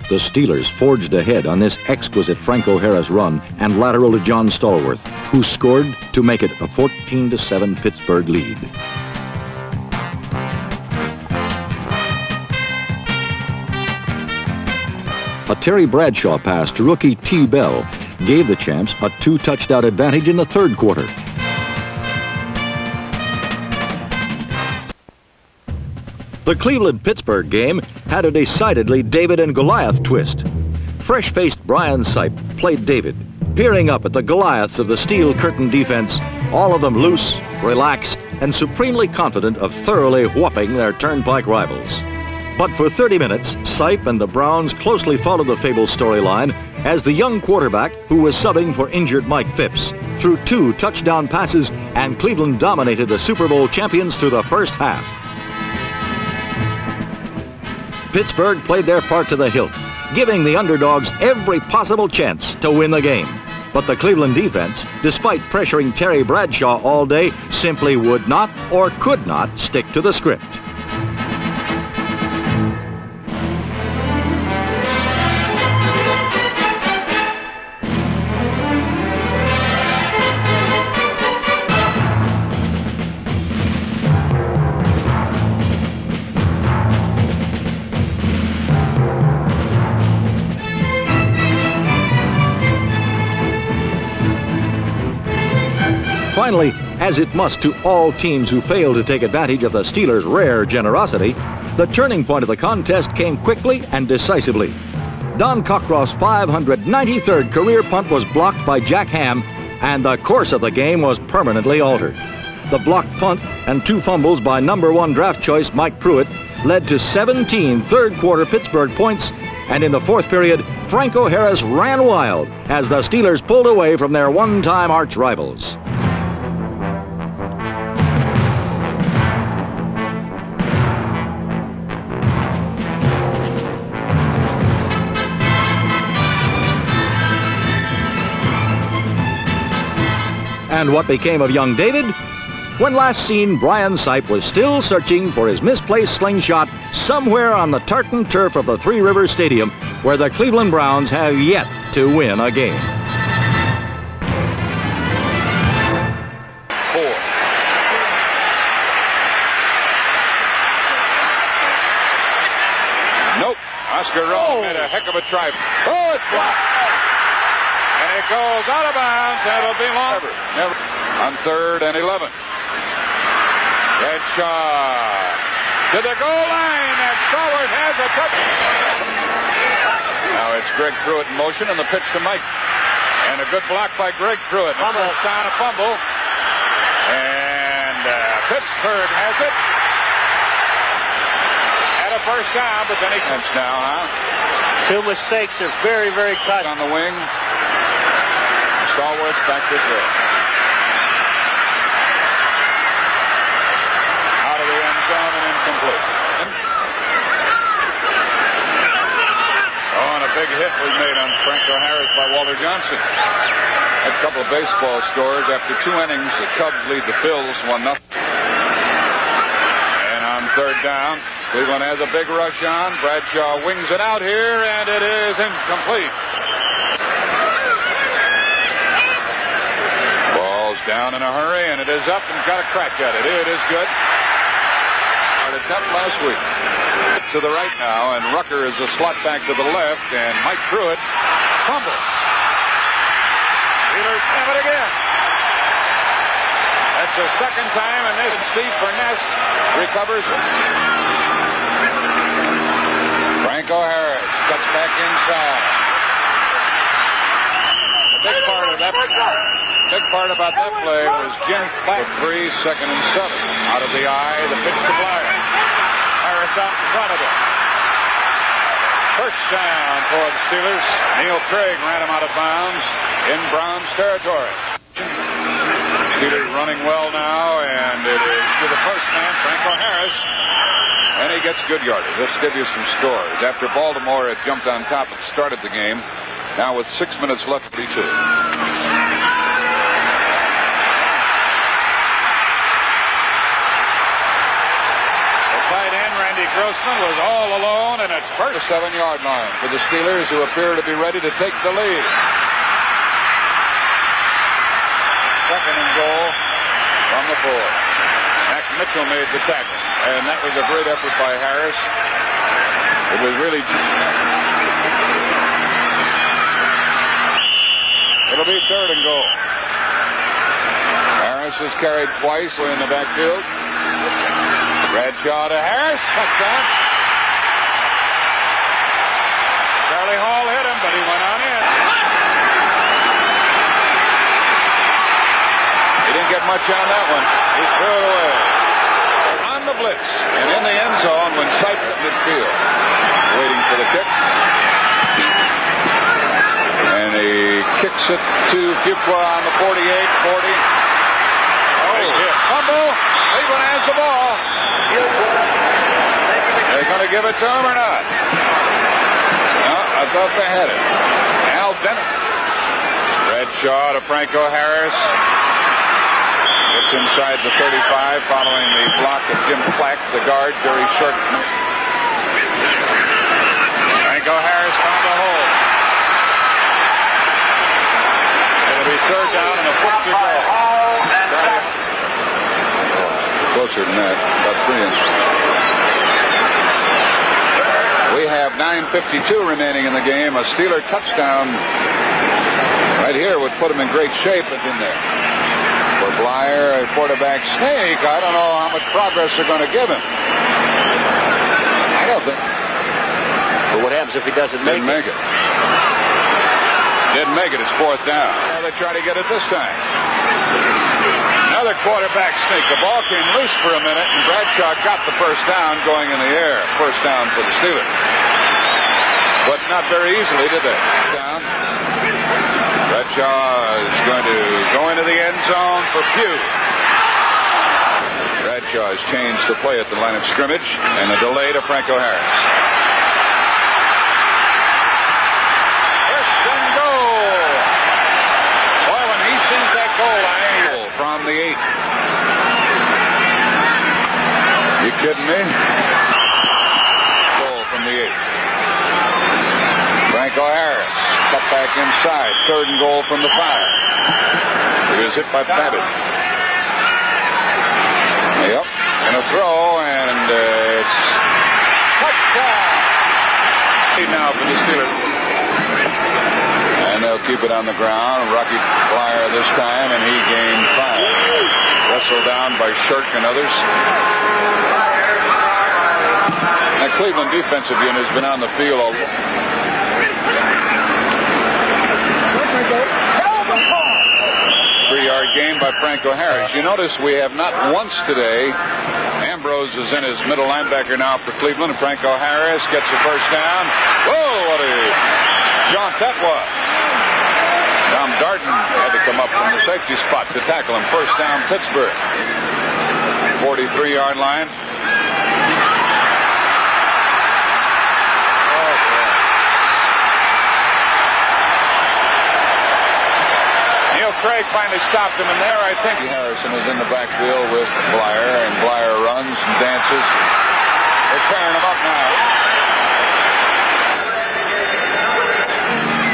The Steelers forged ahead on this exquisite Franco Harris run and lateral to John Stallworth, who scored to make it a 14-7 Pittsburgh lead. A Terry Bradshaw pass to rookie T. Bell gave the champs a 2-touchdown advantage in the third quarter. The Cleveland-Pittsburgh game had a decidedly David and Goliath twist. Fresh-faced Brian Sipe played David, peering up at the Goliaths of the steel curtain defense, all of them loose, relaxed, and supremely confident of thoroughly whopping their turnpike rivals. But for 30 minutes, Sipe and the Browns closely followed the Fable storyline as the young quarterback, who was subbing for injured Mike Phipps, threw 2 touchdown passes, and Cleveland dominated the Super Bowl champions through the first half. Pittsburgh played their part to the hilt, giving the underdogs every possible chance to win the game. But the Cleveland defense, despite pressuring Terry Bradshaw all day, simply would not or could not stick to the script. Finally, as it must to all teams who fail to take advantage of the Steelers' rare generosity, the turning point of the contest came quickly and decisively. Don Cockcroft's 593rd career punt was blocked by Jack Ham, and the course of the game was permanently altered. The blocked punt and 2 fumbles by #1 draft choice Mike Pruitt led to 17 third-quarter Pittsburgh points, and in the fourth period, Franco Harris ran wild as the Steelers pulled away from their one-time arch rivals. And what became of young David? When last seen, Brian Sipe was still searching for his misplaced slingshot somewhere on the tartan turf of the Three Rivers Stadium, where the Cleveland Browns have yet to win a game. 4. Nope. Oscar Rowe made a heck of a try. Oh, it's blocked. And it goes out of bounds, and it'll be long. Never. On 3rd and 11. Bradshaw to the goal line, and Stallworth has a touch. Now it's Greg Pruitt in motion, and the pitch to Mike. And a good block by Greg Pruitt. First down, a fumble. And Pittsburgh has it. At a first down, but then he comes now, huh? 2 mistakes are very, very cut. On the wing. Stallworth back to throw. Out of the end zone and incomplete. Oh, and a big hit was made on Franco Harris by Walter Johnson. A couple of baseball scores. After 2 innings, the Cubs lead the Phils 1-0. And on 3rd down, Cleveland has a big rush on. Bradshaw wings it out here, and it is incomplete. Down in a hurry, and it is up and got a crack at it. It is good. Hard attempt last week. To the right now, and Rucker is a slot back to the left, and Mike Pruitt fumbles. Steelers have it again. That's the second time, and this Steve Furness recovers it. Franco Harris cuts back inside. The big part about that play was Jim Platt. 3, 2nd and 7. Out of the eye, the pitch to Blyer. Harris out in front of it. First down for the Steelers. Neil Craig ran him out of bounds in Browns territory. Steelers running well now, and it is to the first man, Franco Harris. And he gets good yardage. Let's give you some scores. After Baltimore had jumped on top at the start of the game, now with 6 minutes left to be 2. Grossman was all alone, and it's first 7-yard line for the Steelers, who appear to be ready to take the lead. Second and goal from the 4. Mac Mitchell made the tackle, and that was a great effort by Harris. It was really... It'll be third and goal. Harris has carried twice in the backfield. Bradshaw to Harris. Touchdown. Charlie Hall hit him, but he went on in. He didn't get much on that one. He threw it away. On the blitz and in the end zone when Sipe at midfield. Waiting for the kick. And he kicks it to Fuqua on the 48, 40. Oh, fumble. Cleveland has the ball. They're going to give it to him or not? No, I thought they had it. Al Dennett. Bradshaw to Franco Harris. Gets inside the 35 following the block of Jim Flack, the guard, very short. Franco Harris found a hole. It'll be third down and a foot to go. Closer than that, about 3 inches. We have 9:52 remaining in the game. A Steeler touchdown right here would put him in great shape in there. For Blyer, a quarterback sneak, I don't know how much progress they're going to give him. I don't think. But what happens if he doesn't make it? Didn't make it. It's fourth down. Now they try to get it this time. Another quarterback sneak. The ball came loose for a minute, and Bradshaw got the first down going in the air. First down for the Steelers. But not very easily, did they? Down. Bradshaw is going to go into the end zone for Pugh. Bradshaw has changed the play at the line of scrimmage, and a delay to Franco Harris. First and goal. Boy, when he sees that goal line, from the 8. You kidding me? Goal from the 8. Franco Harris cut back inside. Third and goal from the 5. He was hit by Babbitt. Yep. And a throw, and it's touchdown. Now for the Steelers. And they'll keep it on the ground. Rocky Blyer this time, and he gained 5. Wrestled down by Shirk and others. The Cleveland defensive unit has been on the field all 3-yard gain by Franco Harris. You notice we have not once today. Ambrose is in his middle linebacker now for Cleveland. Franco Harris gets the first down. Whoa, what a jaunt that was. Tom Darden had to come up from the safety spot to tackle him. First down, Pittsburgh. 43-yard line. Neil Craig finally stopped him in there. I think Harrison is in the backfield with Blyer, and Blyer runs and dances. They're tearing him up now.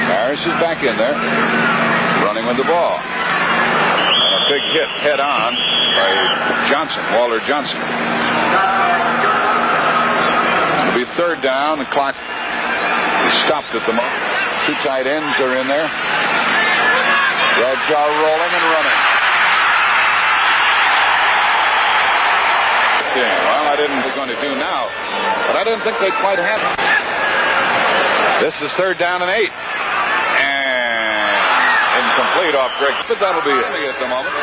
Harris is back in there, running with the ball. And a big hit head-on by Johnson, Walter Johnson. It'll be third down. The clock is stopped at the moment. 2 tight ends are in there. Bradshaw rolling and running. Okay, well, I didn't think they're going to do now, but I didn't think they'd quite have it. This is third down and 8. Incomplete off Greg, but that'll be it at the moment.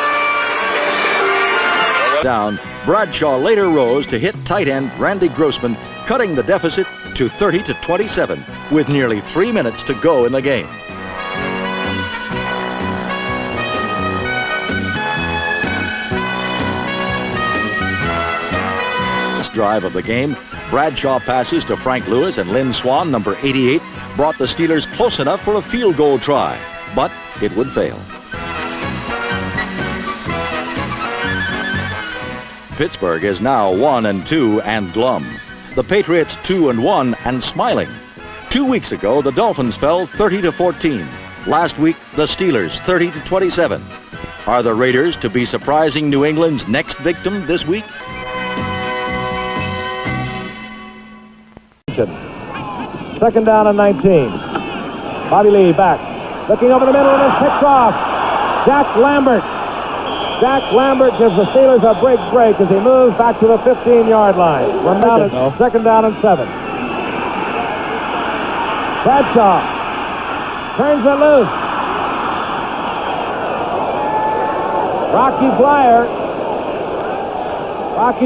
Down, Bradshaw later rose to hit tight end Randy Grossman, cutting the deficit to 30-27 with nearly 3 minutes to go in the game. Last drive of the game, Bradshaw passes to Frank Lewis, and Lynn Swan, number 88, brought the Steelers close enough for a field goal try, but it would fail. Pittsburgh is now 1-2 and glum. The Patriots 2-1 and smiling. 2 weeks ago, the Dolphins fell 30-14. Last week, the Steelers 30-27. Are the Raiders to be surprising New England's next victim this week? Second down and 19. Bobby Lee back. Looking over the middle and it's picked off. Jack Lambert. Jack Lambert gives the Steelers a big break as he moves back to the 15-yard line. We're now at second down and 7. Bradshaw turns it loose. Rocky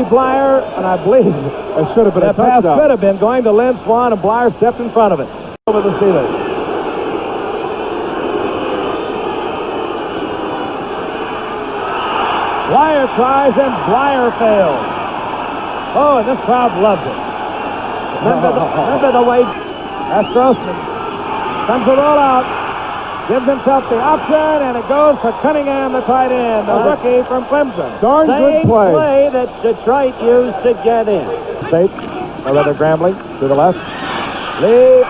Blyer, and I believe it should have been a pass touchdown. could have been going to Lynn Swan, and Blyer stepped in front of it. Over the Steelers. Blyer tries and Blyer fails. Oh, and this crowd loves it. Remember the way. That's Grossman. Comes the rollout. Gives himself the option, and it goes to Cunningham, the tight end, the rookie from Clemson. Darn good play. That Detroit used to get in. State, or rather Grambling, to the left. Lee,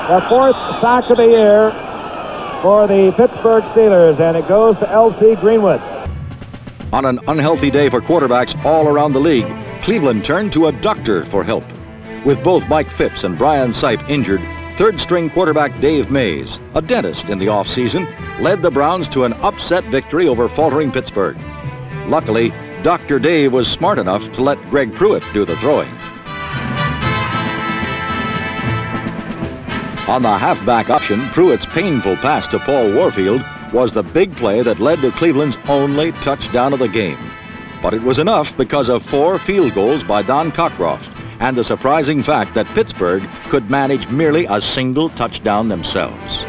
the 4th sack of the year for the Pittsburgh Steelers, and it goes to L.C. Greenwood. On an unhealthy day for quarterbacks all around the league, Cleveland turned to a doctor for help. With both Mike Phipps and Brian Sipe injured, third-string quarterback Dave Mays, a dentist in the offseason, led the Browns to an upset victory over faltering Pittsburgh. Luckily, Dr. Dave was smart enough to let Greg Pruitt do the throwing. On the halfback option, Pruitt's painful pass to Paul Warfield was the big play that led to Cleveland's only touchdown of the game. But it was enough because of 4 field goals by Don Cockcroft and the surprising fact that Pittsburgh could manage merely a single touchdown themselves.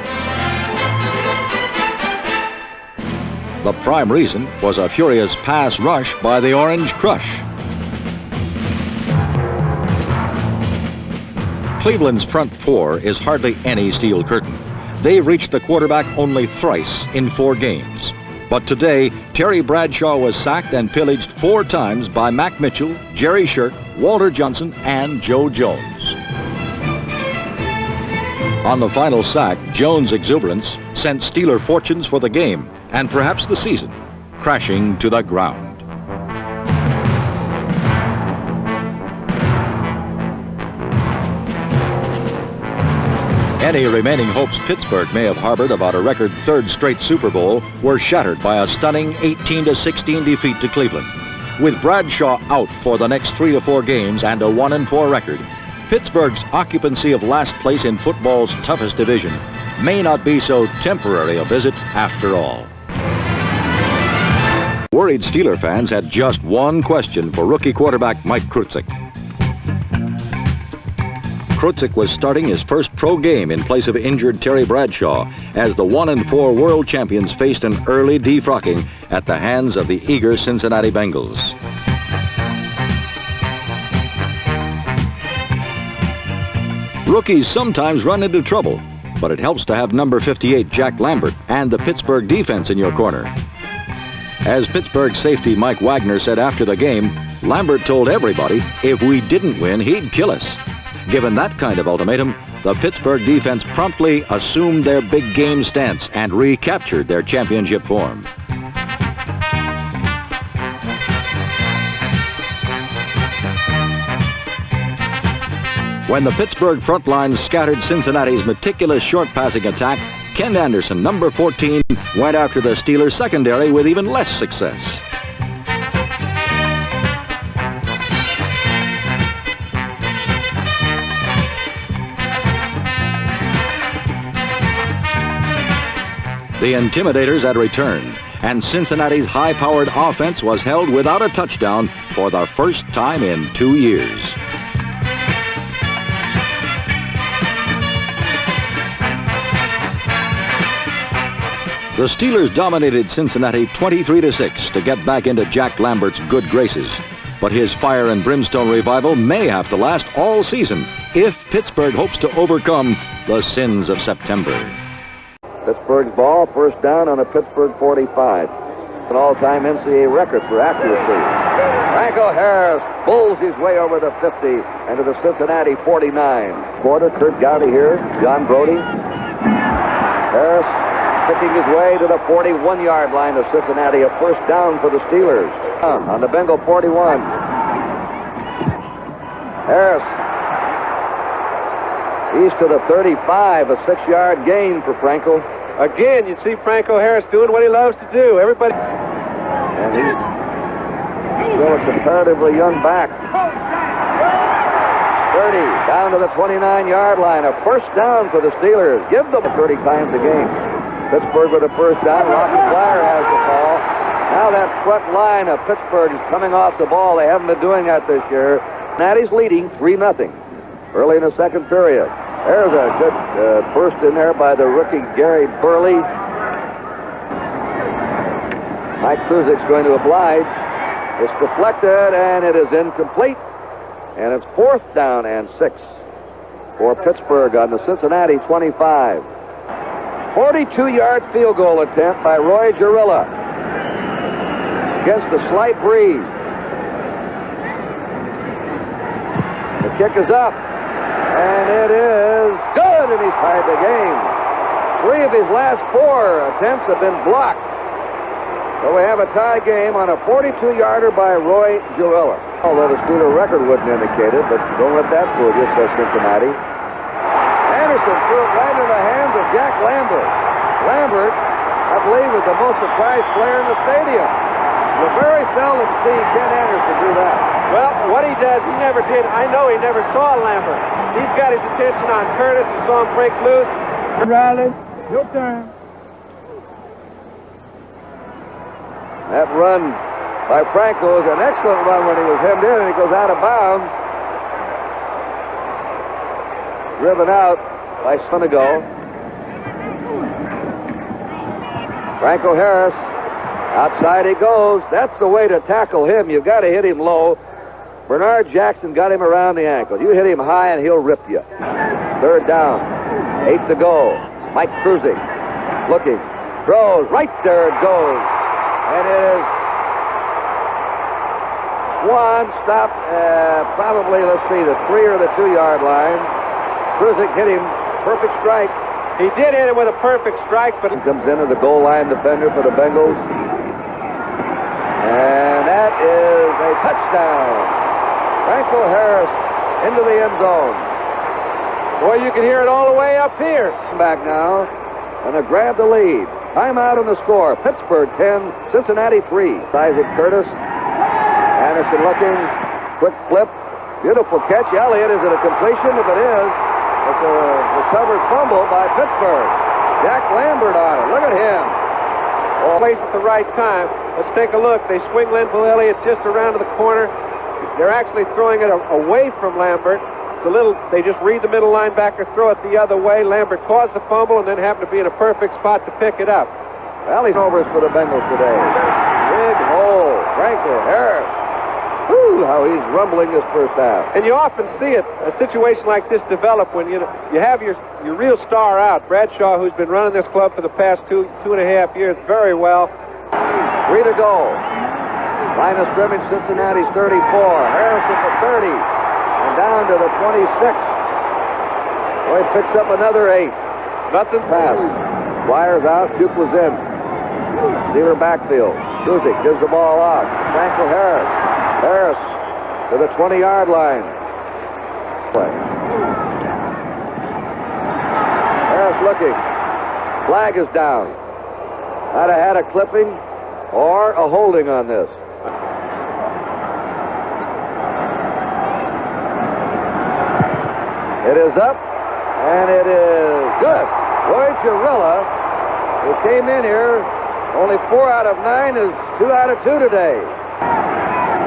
The prime reason was a furious pass rush by the Orange Crush. Cleveland's front 4 is hardly any steel curtain. They've reached the quarterback only thrice in 4 games. But today, Terry Bradshaw was sacked and pillaged 4 times by Mac Mitchell, Jerry Shirk, Walter Johnson, and Joe Jones. On the final sack, Jones' exuberance sent Steeler fortunes for the game, and perhaps the season, crashing to the ground. Any remaining hopes Pittsburgh may have harbored about a record 3rd straight Super Bowl were shattered by a stunning 18-16 defeat to Cleveland. With Bradshaw out for the next 3 to 4 games and a 1-4 record, Pittsburgh's occupancy of last place in football's toughest division may not be so temporary a visit after all. Worried Steeler fans had just one question for rookie quarterback Mike Krutzik. Krutzik was starting his first pro game in place of injured Terry Bradshaw as the 1-4 world champions faced an early defrocking at the hands of the eager Cincinnati Bengals. Rookies sometimes run into trouble, but it helps to have number 58 Jack Lambert and the Pittsburgh defense in your corner. As Pittsburgh safety Mike Wagner said after the game, Lambert told everybody if we didn't win, he'd kill us. Given that kind of ultimatum, the Pittsburgh defense promptly assumed their big game stance and recaptured their championship form. When the Pittsburgh front line scattered Cincinnati's meticulous short passing attack, Ken Anderson, number 14, went after the Steelers secondary with even less success. The Intimidators had returned, and Cincinnati's high-powered offense was held without a touchdown for the first time in 2 years. The Steelers dominated Cincinnati 23-6 to get back into Jack Lambert's good graces. But his fire and brimstone revival may have to last all season if Pittsburgh hopes to overcome the sins of September. Pittsburgh's ball, first down on a Pittsburgh 45. An all-time NCAA record for accuracy. Franco Harris pulls his way over the 50 and to the Cincinnati 49. Quarter, Kurt Gowdy here, John Brody. Harris picking his way to the 41-yard line of Cincinnati. A first down for the Steelers. On the Bengal 41. Harris. East to the 35, a 6-yard gain for Franco. Again, you see Franco Harris doing what he loves to do. Everybody. And he's still a comparatively young back. 30, down to the 29-yard line. A first down for the Steelers. Give them 30 times a game. Pittsburgh with a first down. Rockefeller has the ball. Now that front line of Pittsburgh is coming off the ball. They haven't been doing that this year. Natty's leading 3-0 early in the second period. There's a good burst in there by the rookie Gary Burley. Mike Kruzik's going to oblige. It's deflected, and it is incomplete. And it's 4th down and 6 for Pittsburgh on the Cincinnati 25. 42-yard field goal attempt by Roy Girilla against a slight breeze. The kick is up, and it is good, and he's tied the game. 3 of his last 4 attempts have been blocked. So we have a tie game on a 42-yarder by Roy Girilla. Although the Steeler record wouldn't indicate it, but don't let that fool you, says Cincinnati. Anderson threw it right into the hands of Jack Lambert. Lambert, I believe, was the most surprised player in the stadium. You very seldom see Ken Anderson do that. Well, what he does, he never did. I know he never saw Lambert. He's got his attention on Curtis and saw him break loose. Riley, your turn. That run by Franco is an excellent run when he was hemmed in, and he goes out of bounds. Driven out by Sunigo. Franco Harris, outside he goes. That's the way to tackle him. You've got to hit him low. Bernard Jackson got him around the ankle. You hit him high and he'll rip you. 3rd down, 8 to go. Mike Kruzik looking, throws, right there it goes. And it is one stopped, probably, let's see, the 3 or the 2-yard line. Kruzik hit him, perfect strike. He did hit him with a perfect strike, but he comes in as a goal line defender for the Bengals. And that is a touchdown. Franco Harris into the end zone. Boy, you can hear it all the way up here. Back now, and they grab the lead. Timeout on the score. Pittsburgh 10, Cincinnati 3. Isaac Curtis. Anderson looking. Quick flip. Beautiful catch. Elliott, is it a completion? If it is, it's a recovered fumble by Pittsburgh. Jack Lambert on it. Look at him. Place at the right time. Let's take a look. They swing Linville Elliott just around to the corner. They're actually throwing it away from Lambert. They just read the middle linebacker, throw it the other way. Lambert caused the fumble and then happened to be in a perfect spot to pick it up. Well, he's overs for the Bengals today. Big hole. Franco Harris. Whew, how he's rumbling this first half. And you often see it, a situation like this develop when you have your real star out. Bradshaw, who's been running this club for the past two and a half years very well. 3 to go. Line of scrimmage, Cincinnati's 34. Harrison for 30. And down to the 26. Boy, picks up another 8. Nothing. Pass. Flyers out. Duke was in. Steeler backfield. Kruzik gives the ball off. Franco Harris. Harris to the 20-yard line. Harris looking. Flag is down. Might have had a clipping or a holding on this. It is up, and it is good. Roy Girilla, who came in here, only 4 out of 9 is 2 out of 2 today.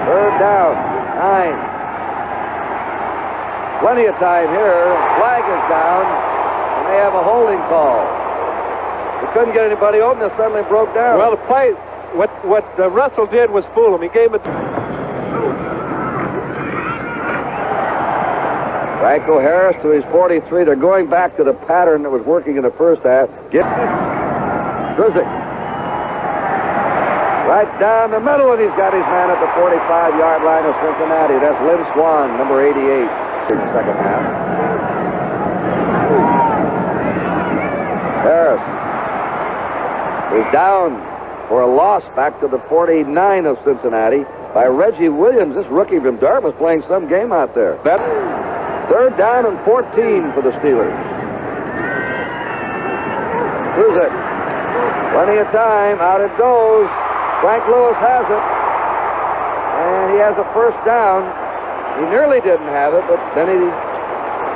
3rd down, 9. Plenty of time here. Flag is down, and they have a holding call. They couldn't get anybody open. It suddenly broke down. Well, the play, what Russell did was fool him. He gave it. Franco Harris to his 43. They're going back to the pattern that was working in the first half. Kruzik. Right down the middle, and he's got his man at the 45-yard line of Cincinnati. That's Lynn Swan, number 88, in the second half. Harris is down for a loss back to the 49 of Cincinnati by Reggie Williams. This rookie from Dartmouth playing some game out there. Third down and 14 for the Steelers. Who's it? Plenty of time. Out it goes. Frank Lewis has it. And he has a first down. He nearly didn't have it, but then he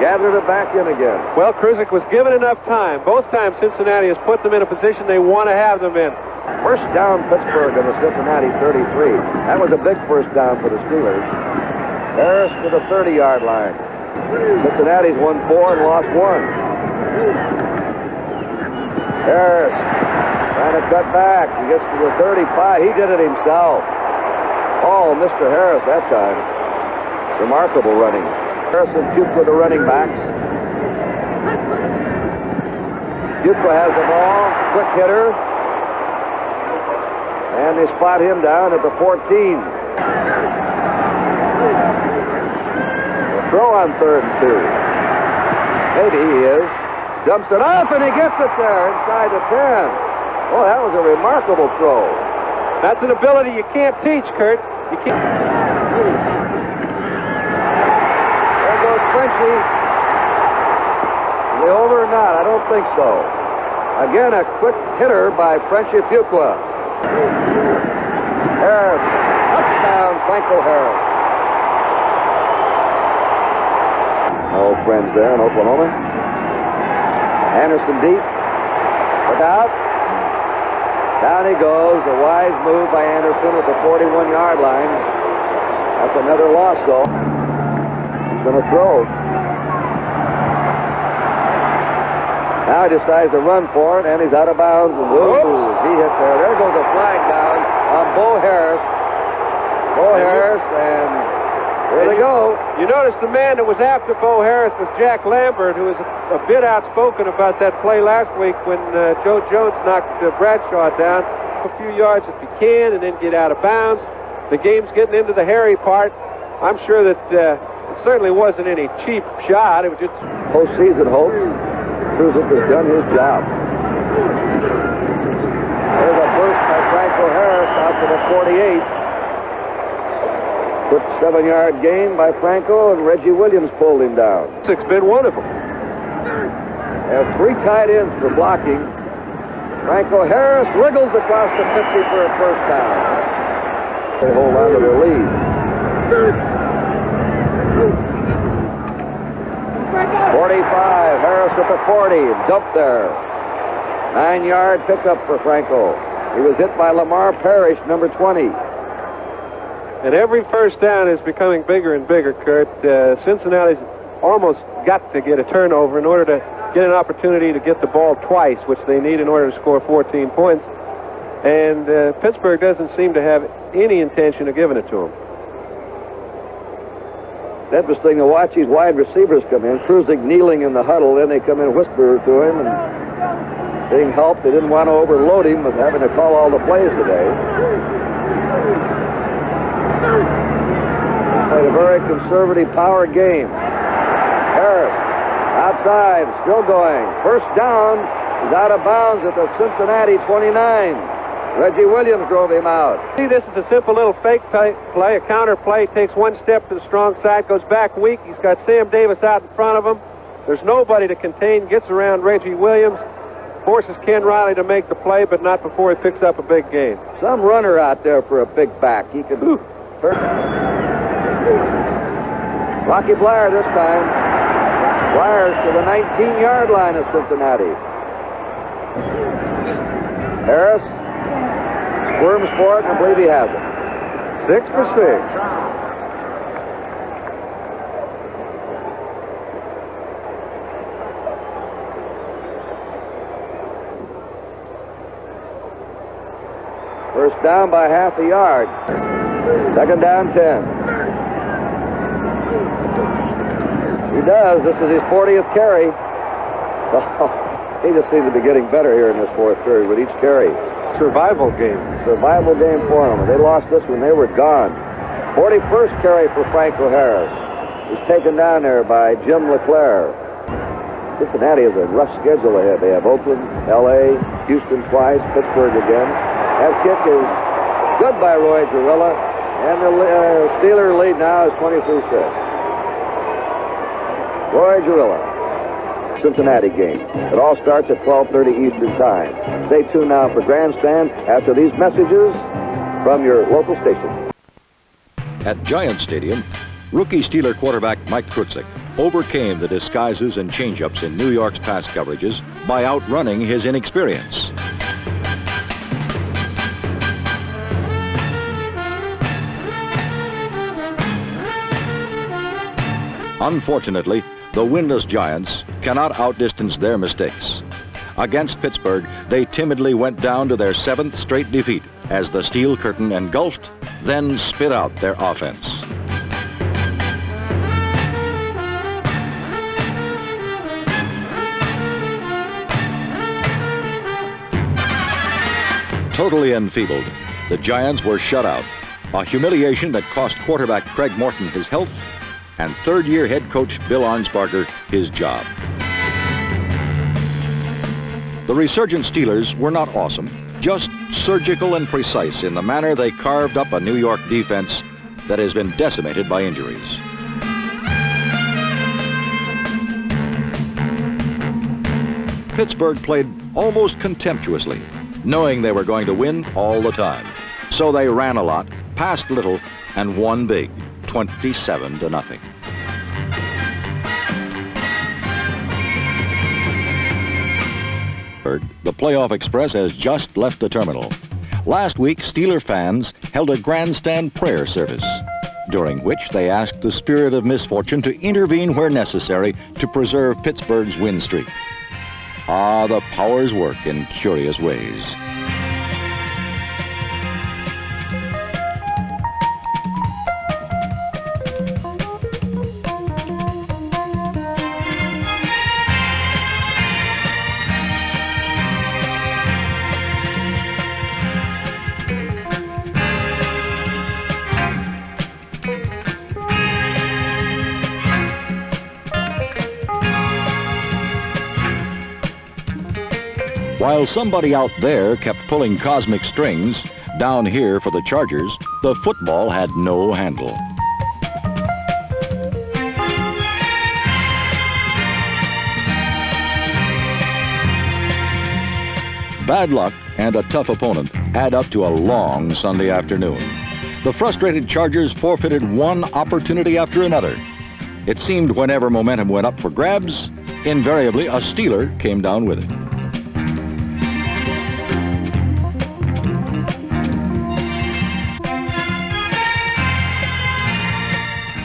gathered it back in again. Well, Kruzik was given enough time. Both times Cincinnati has put them in a position they want to have them in. First down, Pittsburgh on the Cincinnati 33. That was a big first down for the Steelers. Harris to the 30-yard line. Cincinnati's won 4 and lost 1. Harris trying to cut back. He gets to the 35. He did it himself. Oh, Mr. Harris that time. Remarkable running. Harris and Fuqua the running backs. Fuqua has the ball. Quick hitter. And they spot him down at the 14. Throw on 3rd and 2. Maybe he is. Dumps it up, and he gets it there inside the 10. Oh, that was a remarkable throw. That's an ability you can't teach, Kurt. You can't. There goes Frenchie. Is he over or not? I don't think so. Again, a quick hitter by Frenchie Fuqua. Harris. Touchdown, Franco Harris. No friends there in Oklahoma. Anderson deep. Look out. Down he goes. A wise move by Anderson at the 41-yard line. That's another loss, though. He's going to throw. Now he decides to run for it, and he's out of bounds. And he hit there. There goes a flag down on Bo Harris. Bo Harris, and there they go. You notice the man that was after Bo Harris was Jack Lambert, who was a bit outspoken about that play last week when Joe Jones knocked Bradshaw down. A few yards if you can, and then get out of bounds. The game's getting into the hairy part. I'm sure that it certainly wasn't any cheap shot. It was just postseason hope. Kruzik has done his job. There's a burst by Franco Harris out to the 48. Quick 7-yard gain by Franco, and Reggie Williams pulled him down. It's been wonderful. They have 3 tight ends for blocking. Franco Harris wriggles across the 50 for a first down. They hold on to their lead. 45, Harris at the 40, dumped there. 9-yard pickup for Franco. He was hit by Lamar Parrish, number 20. And every first down is becoming bigger and bigger, Kurt. Cincinnati's almost got to get a turnover in order to get an opportunity to get the ball twice, which they need in order to score 14 points. And Pittsburgh doesn't seem to have any intention of giving it to them. It's interesting to watch these wide receivers come in. Kruzik kneeling in the huddle, then they come in and whisper to him and being helped. They didn't want to overload him with having to call all the plays today. Played a very conservative power game. Harris outside, still going. First down, he's out of bounds at the Cincinnati 29. Reggie Williams drove him out. See, this is a simple little fake play, a counter play. Takes one step to the strong side, goes back weak. He's got Sam Davis out in front of him. There's nobody to contain, gets around Reggie Williams, forces Ken Riley to make the play, but not before he picks up a big gain. Some runner out there for a big back. He can hurt. Rocky Blair this time. Flyers to the 19-yard line of Cincinnati. Harris squirms for it, and I believe he has it. 6 for 6. First down by half a yard. Second down 10. He does. This is his 40th carry. Oh, He just seems to be getting better here in this fourth period with each carry. Survival game. Survival game for them. They lost this one. They were gone. 41st carry for Franco Harris. He's taken down there by Jim LeClaire. Cincinnati has a rough schedule ahead. They have Oakland, L.A., Houston twice, Pittsburgh again. That kick is good by Roy Gerilla, and the Steeler lead now is 23-6. Roy Gerilla, Cincinnati game. It all starts at 12:30 Eastern Time. Stay tuned now for Grandstand after these messages from your local station. At Giant Stadium, rookie Steeler quarterback Mike Krutzik overcame the disguises and change-ups in New York's pass coverages by outrunning his inexperience. Unfortunately, the winless Giants cannot outdistance their mistakes. Against Pittsburgh, they timidly went down to their 7th straight defeat as the steel curtain engulfed, then spit out their offense. Totally enfeebled, the Giants were shut out, a humiliation that cost quarterback Craig Morton his health and third-year head coach Bill Arnsparger his job. The resurgent Steelers were not awesome, just surgical and precise in the manner they carved up a New York defense that has been decimated by injuries. Pittsburgh played almost contemptuously, knowing they were going to win all the time. So they ran a lot, passed little, and won big, 27-0. The playoff express has just left the terminal. Last week, Steeler fans held a grandstand prayer service, during which they asked the spirit of misfortune to intervene where necessary to preserve Pittsburgh's win streak. Ah, the powers work in curious ways. While somebody out there kept pulling cosmic strings, down here for the Chargers, the football had no handle. Bad luck and a tough opponent add up to a long Sunday afternoon. The frustrated Chargers forfeited one opportunity after another. It seemed whenever momentum went up for grabs, invariably a Steeler came down with it.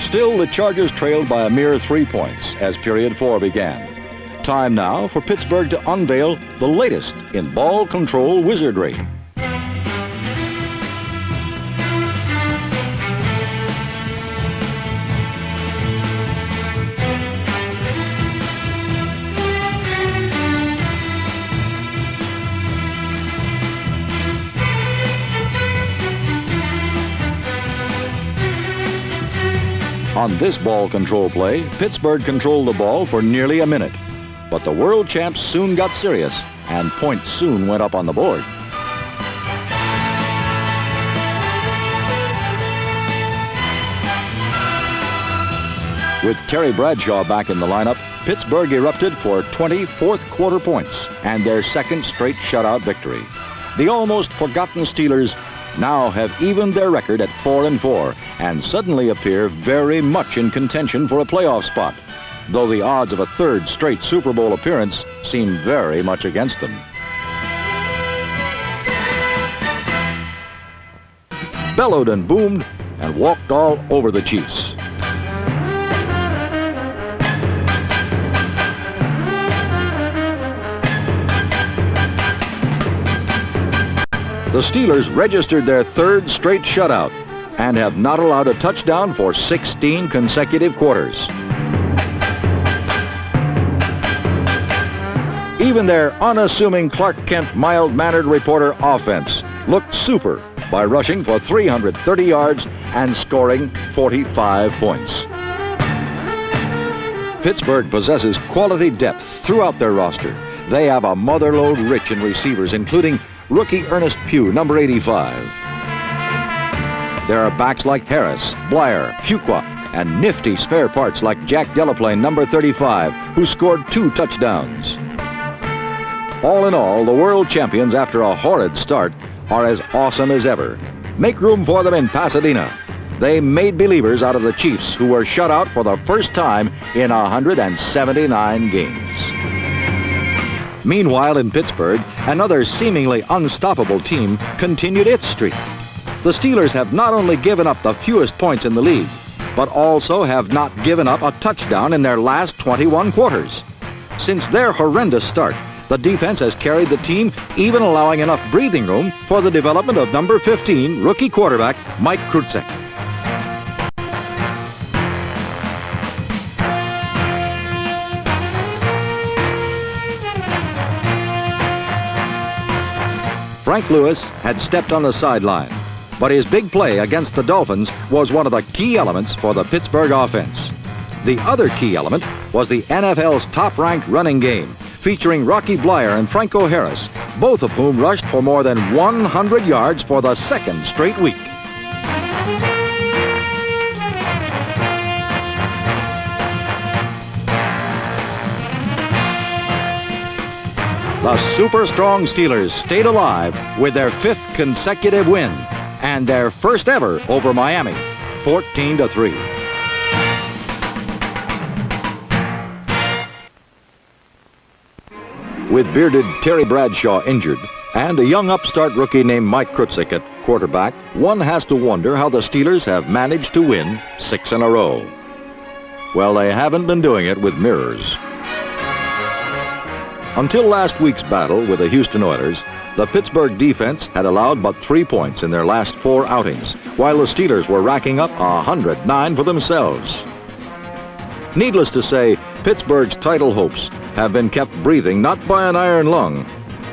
Still, the Chargers trailed by a mere 3 points as period 4 began. Time now for Pittsburgh to unveil the latest in ball control wizardry. On this ball control play, Pittsburgh controlled the ball for nearly a minute. But the world champs soon got serious, and points soon went up on the board. With Terry Bradshaw back in the lineup, Pittsburgh erupted for 20 fourth-quarter points and their second straight shutout victory. The almost forgotten Steelers now have evened their record at 4-4 and suddenly appear very much in contention for a playoff spot, though the odds of a third straight Super Bowl appearance seem very much against them. Bellowed and boomed and walked all over the Chiefs. The Steelers registered their third straight shutout and have not allowed a touchdown for 16 consecutive quarters. Even their unassuming Clark Kent mild-mannered reporter offense looked super by rushing for 330 yards and scoring 45 points. Pittsburgh possesses quality depth throughout their roster. They have a motherlode rich in receivers, including rookie Ernest Pugh, number 85. There are backs like Harris, Blyer, Fuqua, and nifty spare parts like Jack Delaplane, number 35, who scored 2 touchdowns. All in all, the world champions, after a horrid start, are as awesome as ever. Make room for them in Pasadena. They made believers out of the Chiefs, who were shut out for the first time in 179 games. Meanwhile, in Pittsburgh, another seemingly unstoppable team continued its streak. The Steelers have not only given up the fewest points in the league, but also have not given up a touchdown in their last 21 quarters. Since their horrendous start, the defense has carried the team, even allowing enough breathing room for the development of number 15 rookie quarterback Mike Krutzek. Frank Lewis had stepped on the sideline, but his big play against the Dolphins was one of the key elements for the Pittsburgh offense. The other key element was the NFL's top-ranked running game, featuring Rocky Blyer and Franco Harris, both of whom rushed for more than 100 yards for the second straight week. The super-strong Steelers stayed alive with their 5th consecutive win and their first ever over Miami, 14-3. With bearded Terry Bradshaw injured and a young upstart rookie named Mike Krutzek at quarterback, one has to wonder how the Steelers have managed to win 6 in a row. Well, they haven't been doing it with mirrors. Until last week's battle with the Houston Oilers, the Pittsburgh defense had allowed but 3 points in their last 4 outings, while the Steelers were racking up 109 for themselves. Needless to say, Pittsburgh's title hopes have been kept breathing not by an iron lung,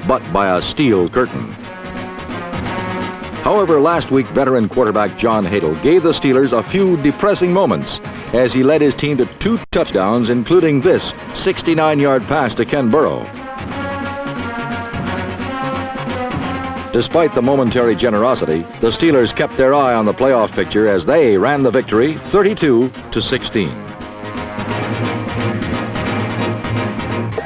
but by a steel curtain. However, last week, veteran quarterback John Hadle gave the Steelers a few depressing moments as he led his team to 2 touchdowns, including this 69-yard pass to Ken Burrow. Despite the momentary generosity, the Steelers kept their eye on the playoff picture as they ran the victory 32-16.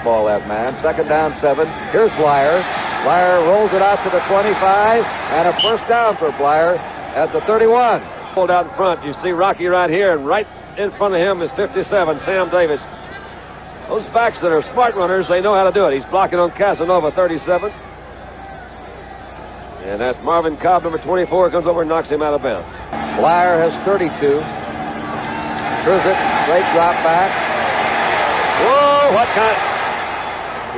Ball that man. 2nd down 7. Here's Blyer. Blyer rolls it out to the 25, and a first down for Blyer at the 31. Pulled out in front. You see Rocky right here, and right in front of him is 57, Sam Davis. Those backs that are smart runners, they know how to do it. He's blocking on Casanova, 37. And that's Marvin Cobb, number 24, comes over and knocks him out of bounds. Blyer has 32. Here's it. Great drop back. Whoa, what kind?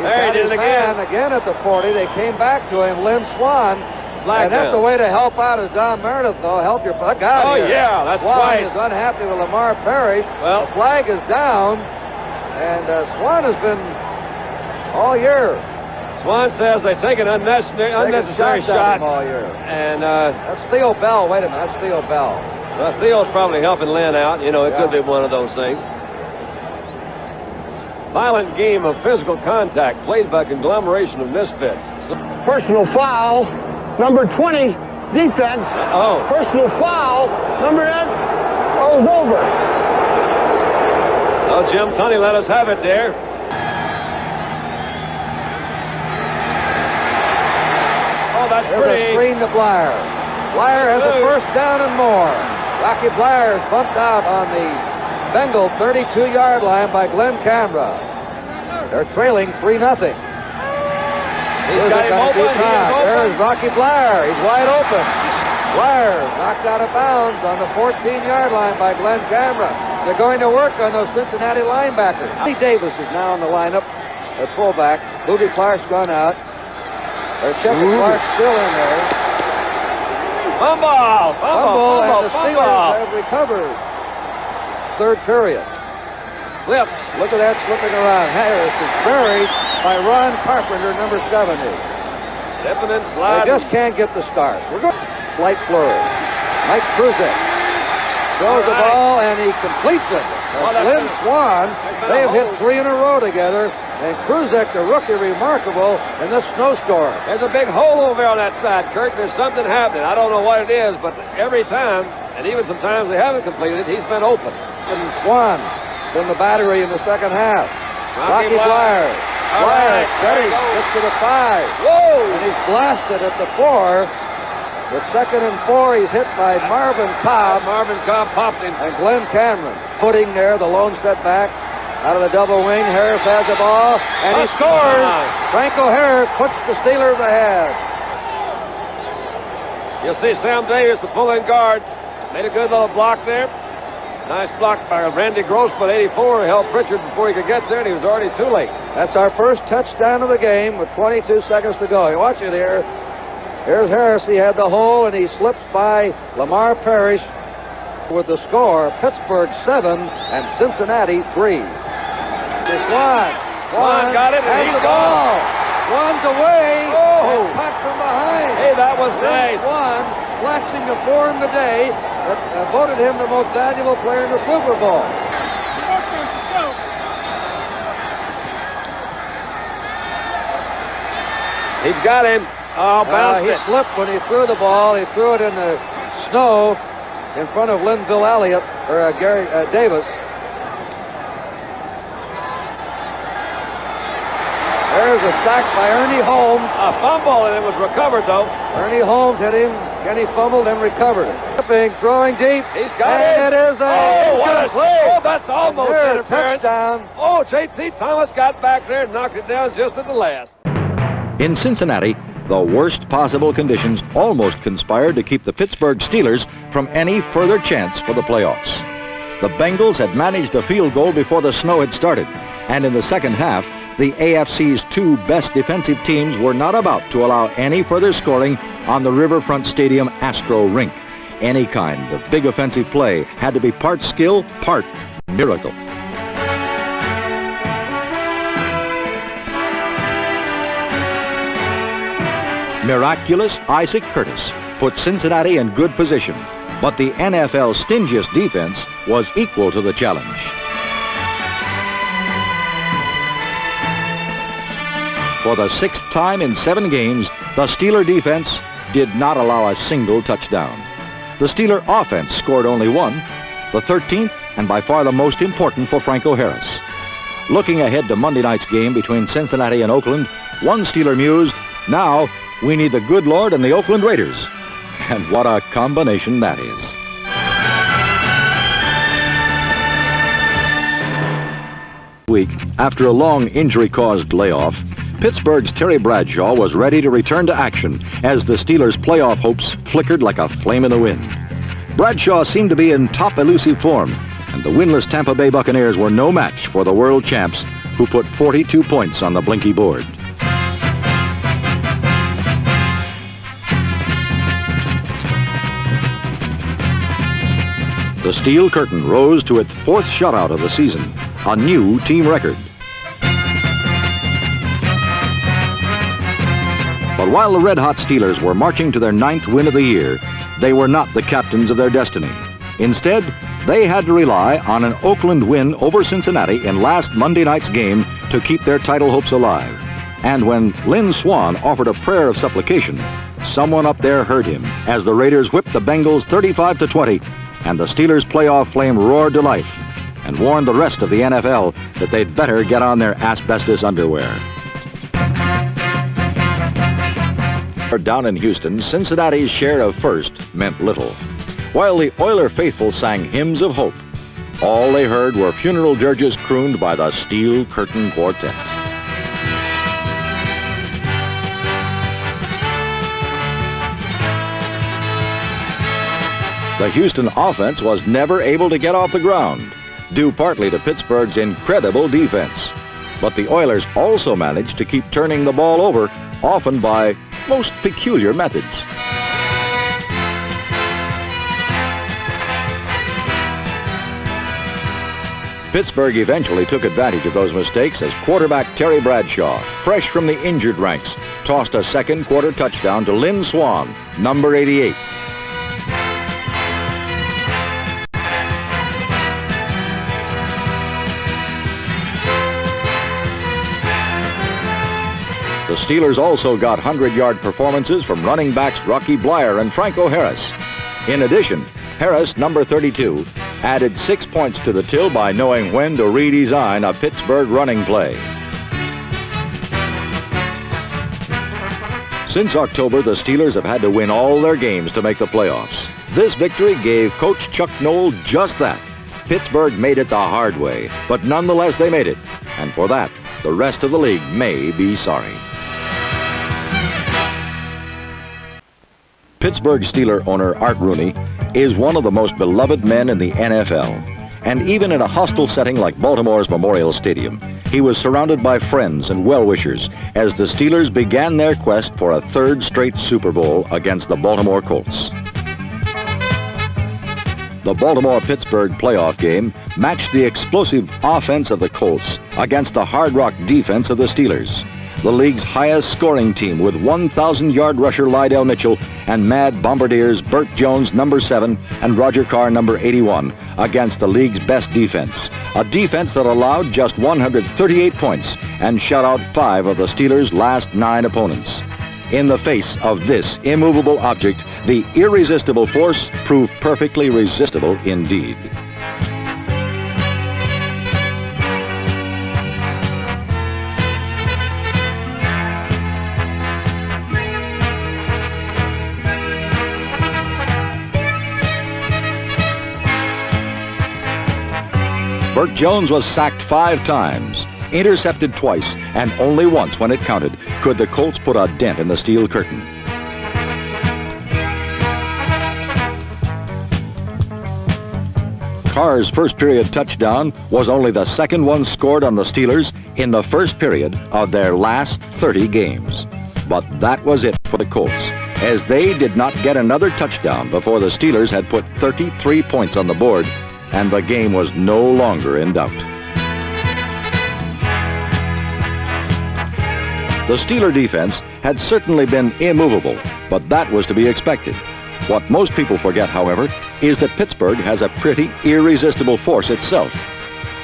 There he did it again. Again at the 40. They came back to him. Lynn Swan. And that's the way to help out as Don Meredith, though. Help your buck out here. Oh, yeah, that's Swan twice. is unhappy with Lamar Perry. Well, the flag is down, and Swan has been all year. Swan says they've taken unnecessary shots all year. And that's Theo Bell. Wait a minute, that's Theo Bell. Well, Theo's probably helping Lynn out. You know, it could be one of those things. Violent game of physical contact played by conglomeration of misfits. Personal foul, number 20, defense. Personal foul, number 8, goes over. Oh, Jim Tunney let us have it there. Oh, that's There's pretty. a screen to Blyer. Blyer has a first down and more. Rocky Blyer is bumped out on the Bengal 32-yard line by Glenn Canberra. They're trailing 3-0. He's got him open. There's Rocky Blyer. He's wide open. Blyer knocked out of bounds on the 14-yard line by Glenn Canberra. They're going to work on those Cincinnati linebackers. Lee Davis is now in the lineup at fullback. Booby Clark's gone out. There's Shepard Clark still in there. Fumble, and the Steelers have recovered. 3rd period. Slips. Look at that slipping around. Harris is buried. by Ron Carpenter, number 70. Stepping and They sliding. just can't get the start. We're going. Slight flurry. Mike Kruzek throws the ball, and he completes it. Lynn Swan, they have hit 3 in a row together, and Kruzek, the rookie, remarkable in this snowstorm. There's a big hole over there on that side, Kurt. There's something happening. I don't know what it is, but every time, and even sometimes they haven't completed, he's been open. And Swan from the battery in the second half. Rocky Blyer. All Blyer, right, steady, there he goes. gets to the 5. Whoa! And he's blasted at the 4. With 2nd and 4, he's hit by Marvin Cobb. Marvin Cobb popped him. And Glenn Cameron putting there the lone setback out of the double wing. Harris has the ball, and he scores. Franco Harris puts the Steelers ahead. You'll see Sam Davis, the pull-in guard, made a good little block there. Nice block by Randy Gross, but 84 held Pritchard before he could get there, and he was already too late. That's our first touchdown of the game with 22 seconds to go. You watch it here. Here's Harris. He had the hole, and he slips by Lamar Parrish with the score, Pittsburgh 7 and Cincinnati 3. Swan got it, and has he's the ball. Swan's away. Oh. And cut from behind. Hey, that was Lynn nice. Swan flashing the 4 in the day that voted him the most valuable player in the Super Bowl. He's got him. Oh, bounced He it. slipped when he threw the ball. He threw it in the snow in front of Linville Elliott, or Gary Davis. There's a sack by Ernie Holmes. A fumble, and it was recovered, though. Ernie Holmes hit him. Kenny fumbled and recovered it. Throwing deep. He's got and it. it is a incomplete. Oh, that's almost There's a interference. touchdown. Oh, J.T. Thomas got back there and knocked it down just at the last. In Cincinnati, the worst possible conditions almost conspired to keep the Pittsburgh Steelers from any further chance for the playoffs. The Bengals had managed a field goal before the snow had started, and in the second half, the AFC's 2 best defensive teams were not about to allow any further scoring on the Riverfront Stadium Astro Rink. Any kind of big offensive play had to be part skill, part miracle. Miraculous Isaac Curtis put Cincinnati in good position, but the NFL's stingiest defense was equal to the challenge. For the 6th time in 7 games, the Steeler defense did not allow a single touchdown. The Steeler offense scored only 1, the 13th and by far the most important for Franco Harris. Looking ahead to Monday night's game between Cincinnati and Oakland, one Steeler mused, "Now we need the good Lord and the Oakland Raiders." And what a combination that is. Week, after a long injury-caused layoff, Pittsburgh's Terry Bradshaw was ready to return to action as the Steelers' playoff hopes flickered like a flame in the wind. Bradshaw seemed to be in top elusive form, and the winless Tampa Bay Buccaneers were no match for the world champs, who put 42 points on the blinky board. The Steel Curtain rose to its 4th shutout of the season, a new team record. But while the red-hot Steelers were marching to their 9th win of the year, they were not the captains of their destiny. Instead, they had to rely on an Oakland win over Cincinnati in last Monday night's game to keep their title hopes alive. And when Lynn Swan offered a prayer of supplication, someone up there heard him as the Raiders whipped the Bengals 35-20, and the Steelers' playoff flame roared to life and warned the rest of the NFL that they'd better get on their asbestos underwear. Down in Houston, Cincinnati's share of first meant little. While the Oiler faithful sang hymns of hope, all they heard were funeral dirges crooned by the Steel Curtain Quartet. The Houston offense was never able to get off the ground, due partly to Pittsburgh's incredible defense. But the Oilers also managed to keep turning the ball over, often by most peculiar methods. Pittsburgh eventually took advantage of those mistakes as quarterback Terry Bradshaw, fresh from the injured ranks, tossed a second quarter touchdown to Lynn Swann, number 88. The Steelers also got 100-yard performances from running backs Rocky Blyer and Franco Harris. In addition, Harris, number 32, added 6 points to the till by knowing when to redesign a Pittsburgh running play. Since October, the Steelers have had to win all their games to make the playoffs. This victory gave Coach Chuck Noll just that. Pittsburgh made it the hard way, but nonetheless they made it. And for that, the rest of the league may be sorry. Pittsburgh Steeler owner Art Rooney is one of the most beloved men in the NFL. And even in a hostile setting like Baltimore's Memorial Stadium, he was surrounded by friends and well-wishers as the Steelers began their quest for a third straight Super Bowl against the Baltimore Colts. The Baltimore-Pittsburgh playoff game matched the explosive offense of the Colts against the hard rock defense of the Steelers. The league's highest scoring team with 1,000-yard rusher Lydell Mitchell and Mad Bombardiers Burt Jones, number 7, and Roger Carr, number 81, against the league's best defense. A defense that allowed just 138 points and shut out 5 of the Steelers' last 9 opponents. In the face of this immovable object, the irresistible force proved perfectly resistible indeed. Burt Jones was sacked 5 times, intercepted twice, and only once when it counted could the Colts put a dent in the steel curtain. Carr's first period touchdown was only the second one scored on the Steelers in the first period of their last 30 games. But that was it for the Colts, as they did not get another touchdown before the Steelers had put 33 points on the board, and the game was no longer in doubt. The Steeler defense had certainly been immovable, but that was to be expected. What most people forget, however, is that Pittsburgh has a pretty irresistible force itself.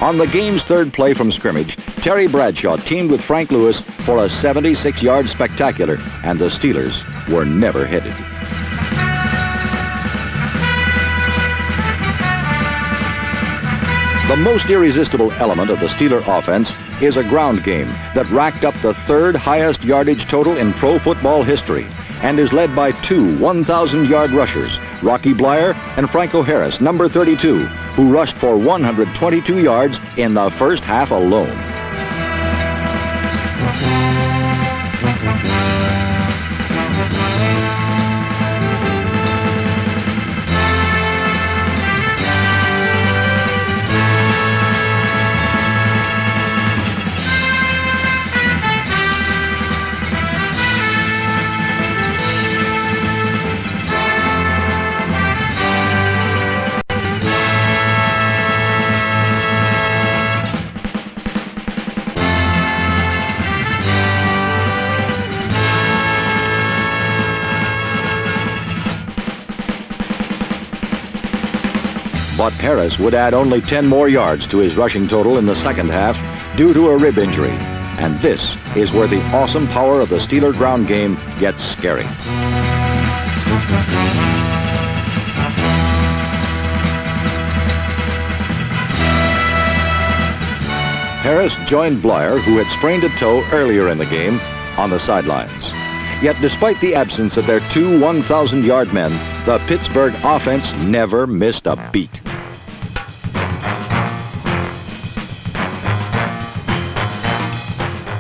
On the game's third play from scrimmage, Terry Bradshaw teamed with Frank Lewis for a 76-yard spectacular, and the Steelers were never headed. The most irresistible element of the Steeler offense is a ground game that racked up the third highest yardage total in pro football history and is led by 2 1,000-yard rushers, Rocky Blyer and Franco Harris, number 32, who rushed for 122 yards in the first half alone. But Harris would add only 10 more yards to his rushing total in the second half due to a rib injury. And this is where the awesome power of the Steeler ground game gets scary. Harris joined Blyer, who had sprained a toe earlier in the game, on the sidelines. Yet despite the absence of their 2 1,000-yard men, the Pittsburgh offense never missed a beat.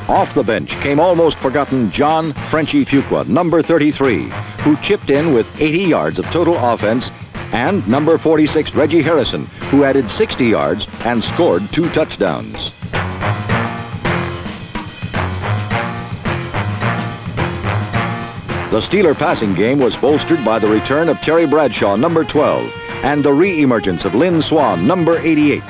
Off the bench came almost forgotten John "Frenchie" Fuqua, number 33, who chipped in with 80 yards of total offense, and number 46 Reggie Harrison, who added 60 yards and scored 2 touchdowns. The Steeler passing game was bolstered by the return of Terry Bradshaw, number 12, and the re-emergence of Lynn Swann, number 88.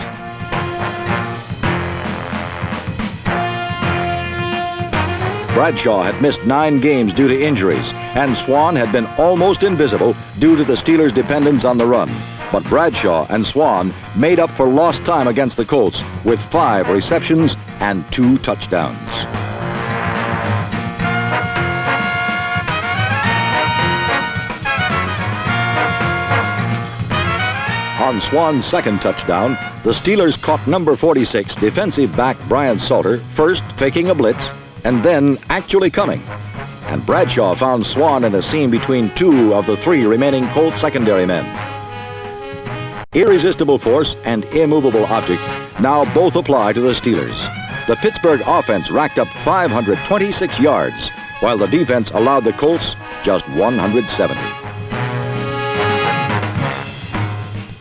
Bradshaw had missed 9 games due to injuries, and Swan had been almost invisible due to the Steelers' dependence on the run. But Bradshaw and Swan made up for lost time against the Colts with 5 receptions and 2 touchdowns. On Swan's second touchdown, the Steelers caught number 46 defensive back Brian Salter first faking a blitz and then actually coming. And Bradshaw found Swan in a seam between 2 of the 3 remaining Colt secondary men. Irresistible force and immovable object now both apply to the Steelers. The Pittsburgh offense racked up 526 yards, while the defense allowed the Colts just 170.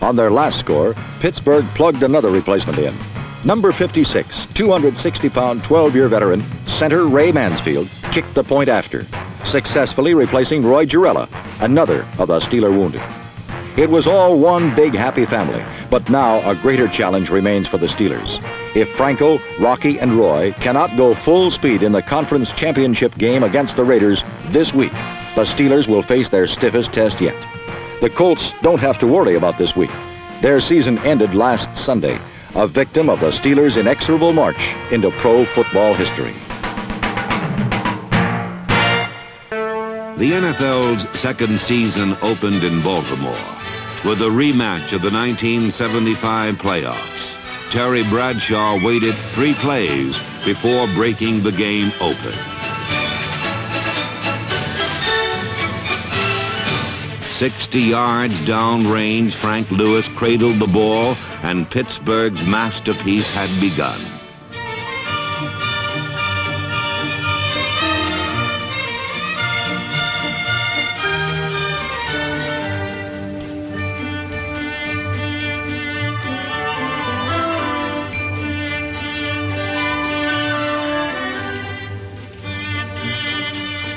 On their last score, Pittsburgh plugged another replacement in. Number 56, 260-pound, 12-year veteran, center Ray Mansfield, kicked the point after, successfully replacing Roy Girella, another of the Steeler wounded. It was all one big happy family, but now a greater challenge remains for the Steelers. If Franco, Rocky, and Roy cannot go full speed in the conference championship game against the Raiders this week, the Steelers will face their stiffest test yet. The Colts don't have to worry about this week. Their season ended last Sunday, a victim of the Steelers' inexorable march into pro football history. The NFL's second season opened in Baltimore with a rematch of the 1975 playoffs. Terry Bradshaw waited 3 plays before breaking the game open. "60 yards downrange, Frank Lewis cradled the ball, and Pittsburgh's masterpiece had begun.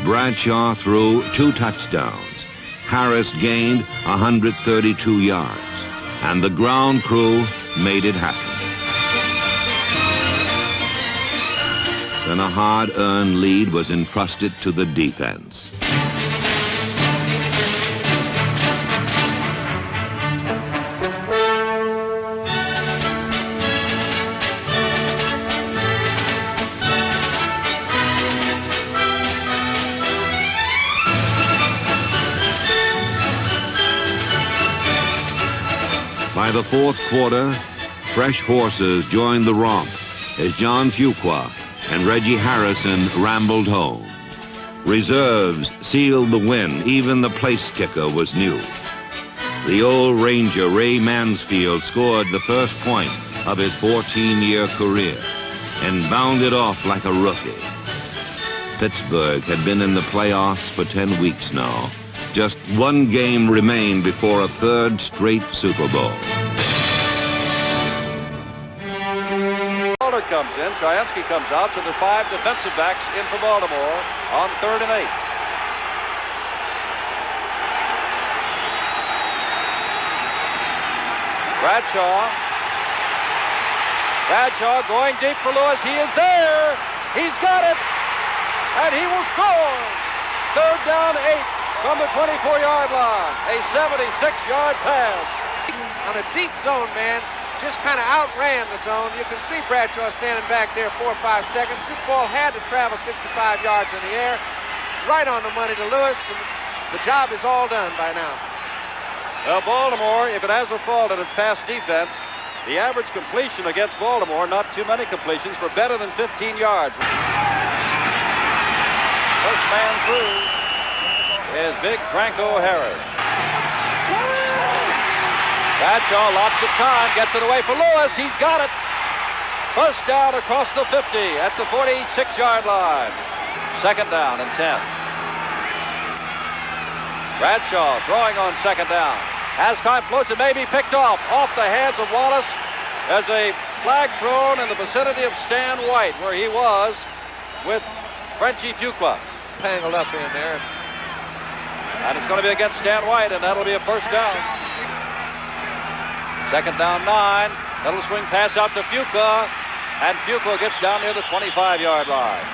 Bradshaw threw 2 touchdowns. Harris gained 132 yards, and the ground crew made it happen. Then a hard-earned lead was entrusted to the defense. By the 4th quarter, fresh horses joined the romp as John Fuqua and Reggie Harrison rambled home. Reserves sealed the win. Even the place kicker was new. The old Ranger, Ray Mansfield, scored the first point of his 14-year career and bounded off like a rookie. Pittsburgh had been in the playoffs for 10 weeks now. Just 1 game remained before a 3rd straight Super Bowl. Salter comes in. Tryansky comes out, so there are 5 defensive backs in for Baltimore on 3rd and 8. Bradshaw going deep for Lewis. He is there. He's got it. And he will score. 3rd down, 8. From the 24-yard line, a 76-yard pass. On a deep zone, man, just kind of outran the zone. You can see Bradshaw standing back there 4 or 5 seconds. This ball had to travel 65 yards in the air. Right on the money to Lewis, and the job is all done by now. Well, Baltimore, if it has a fault in its pass defense, the average completion against Baltimore, not too many completions, for better than 15 yards. First man through is big Franco Harris. Bradshaw, lots of time, gets it away for Lewis. He's got it. First down across the 50 at the 46-yard line. 2nd down and 10. Bradshaw throwing on 2nd down. As time floats, it may be picked off the hands of Wallace. There's a flag thrown in the vicinity of Stan White, where he was with Frenchie Fuqua. Tangled up in there. And it's going to be against Stan White, and that'll be a first down. 2nd down, 9. Little swing pass out to Fuqua, and Fuqua gets down near the 25-yard line.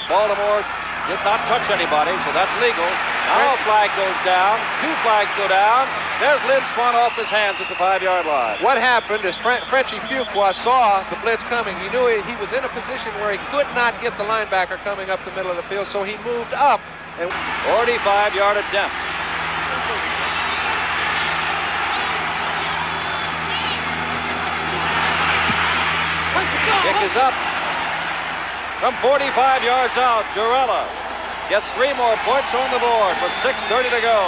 Baltimore did not touch anybody, so that's legal. Now a flag goes down. 2 flags go down. There's Lynn Swan off his hands at the 5-yard line. What happened is Frenchie Fuqua saw the blitz coming. He knew he was in a position where he could not get the linebacker coming up the middle of the field, so he moved up. And 45-yard attempt. Kick is up. From 45 yards out, Jarella gets 3 more points on the board with 6:30 to go.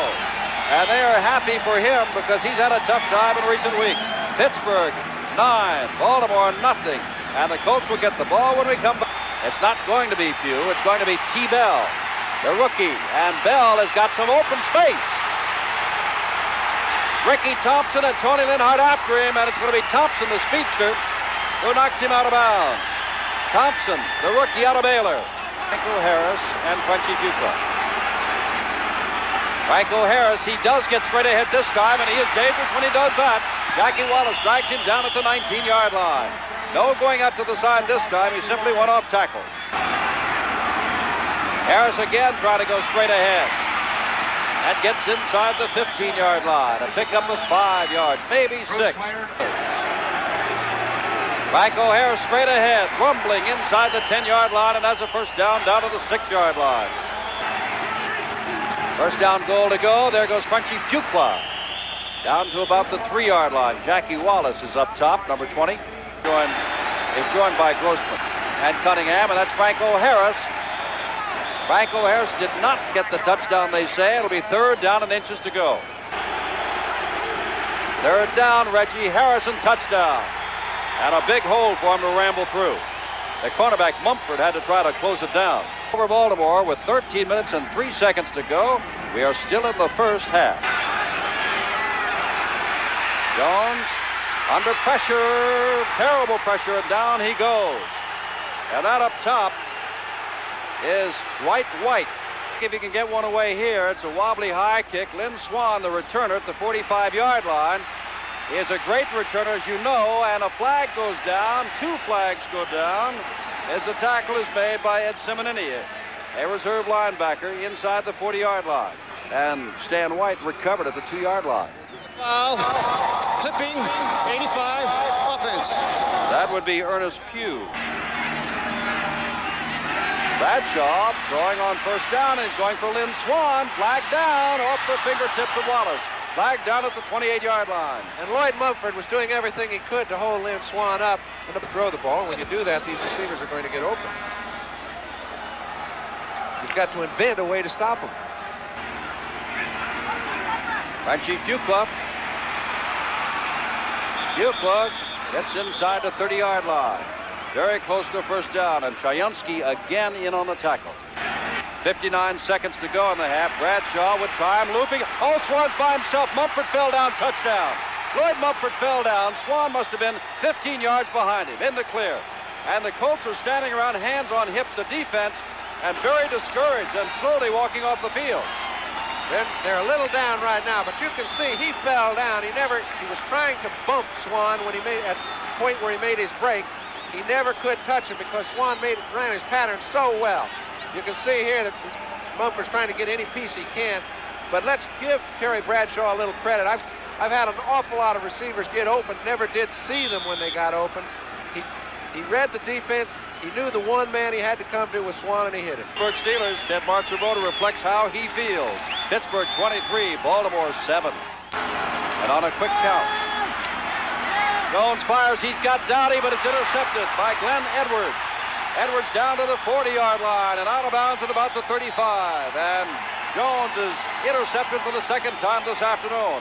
And they are happy for him because he's had a tough time in recent weeks. Pittsburgh, 9. Baltimore, nothing. And the Colts will get the ball when we come back. It's not going to be Pugh. It's going to be T. Bell, the rookie. And Bell has got some open space. Ricky Thompson and Tony Linhart after him, and it's going to be Thompson, the speedster, who knocks him out of bounds. Thompson, the rookie out of Baylor. Franco Harris and Frenchie Fuqua. Franco Harris, he does get straight ahead this time, and he is dangerous when he does that. Jackie Wallace drags him down at the 19-yard line. No going out to the side this time. He simply went off tackle. Harris again trying to go straight ahead. And gets inside the 15-yard line. A pickup of 5 yards, maybe 6. Franco Harris straight ahead, rumbling inside the 10-yard line, and has a first down to the 6-yard line. First down goal to go. There goes Frenchie Fuqua. Down to about the 3-yard line. Jackie Wallace is up top, number 20. Is joined by Grossman and Cunningham, and that's Franco Harris. Franco Harris did not get the touchdown, they say. It'll be 3rd down and inches to go. 3rd down, Reggie Harrison, touchdown. And a big hole for him to ramble through. The cornerback Mumford had to try to close it down. Over Baltimore with 13 minutes and 3 seconds to go. We are still in the first half. Jones under pressure, terrible pressure, and down he goes. And that up top is Dwight White. If he can get one away here, it's a wobbly high kick. Lynn Swan, the returner at the 45-yard line, is a great returner, as you know, and a flag goes down. 2 flags go down as the tackle is made by Ed Simonini, a reserve linebacker inside the 40-yard line. And Stan White recovered at the 2-yard line. Foul, clipping, 85, offense. That would be Ernest Pugh. Bradshaw throwing on first down, and he's going for Lynn Swan. Flag down off the fingertips of Wallace. Flag down at the 28-yard line. And Lloyd Mumford was doing everything he could to hold Lynn Swan up and to throw the ball. When you do that, these receivers are going to get open. You've got to invent a way to stop them. Frenchie Fuqua. Fuqua gets inside the 30-yard line. Very close to first down, and Chayunsky again in on the tackle. 59 seconds to go in the half. Bradshaw with time, looping. Oh, Swan's by himself. Mumford fell down, touchdown. Lloyd Mumford fell down. Swan must have been 15 yards behind him, in the clear. And the Colts are standing around, hands on hips, the defense, and very discouraged and slowly walking off the field. They're a little down right now, but you can see he fell down. He was trying to bump Swan when he made at the point where he made his break. He never could touch him because Swan ran his pattern so well. You can see here that Mumford's trying to get any piece he can. But let's give Terry Bradshaw a little credit. I've had an awful lot of receivers get open, never did see them when they got open. He read the defense. He knew the one man he had to come to was Swan, and he hit it. Pittsburgh Steelers, Ted Martzerboda reflects how he feels. Pittsburgh 23, Baltimore 7. And on a quick count, Jones fires. He's got Dowdy, but it's intercepted by Glenn Edwards. Edwards down to the 40-yard line and out of bounds at about the 35. And Jones is intercepted for the second time this afternoon.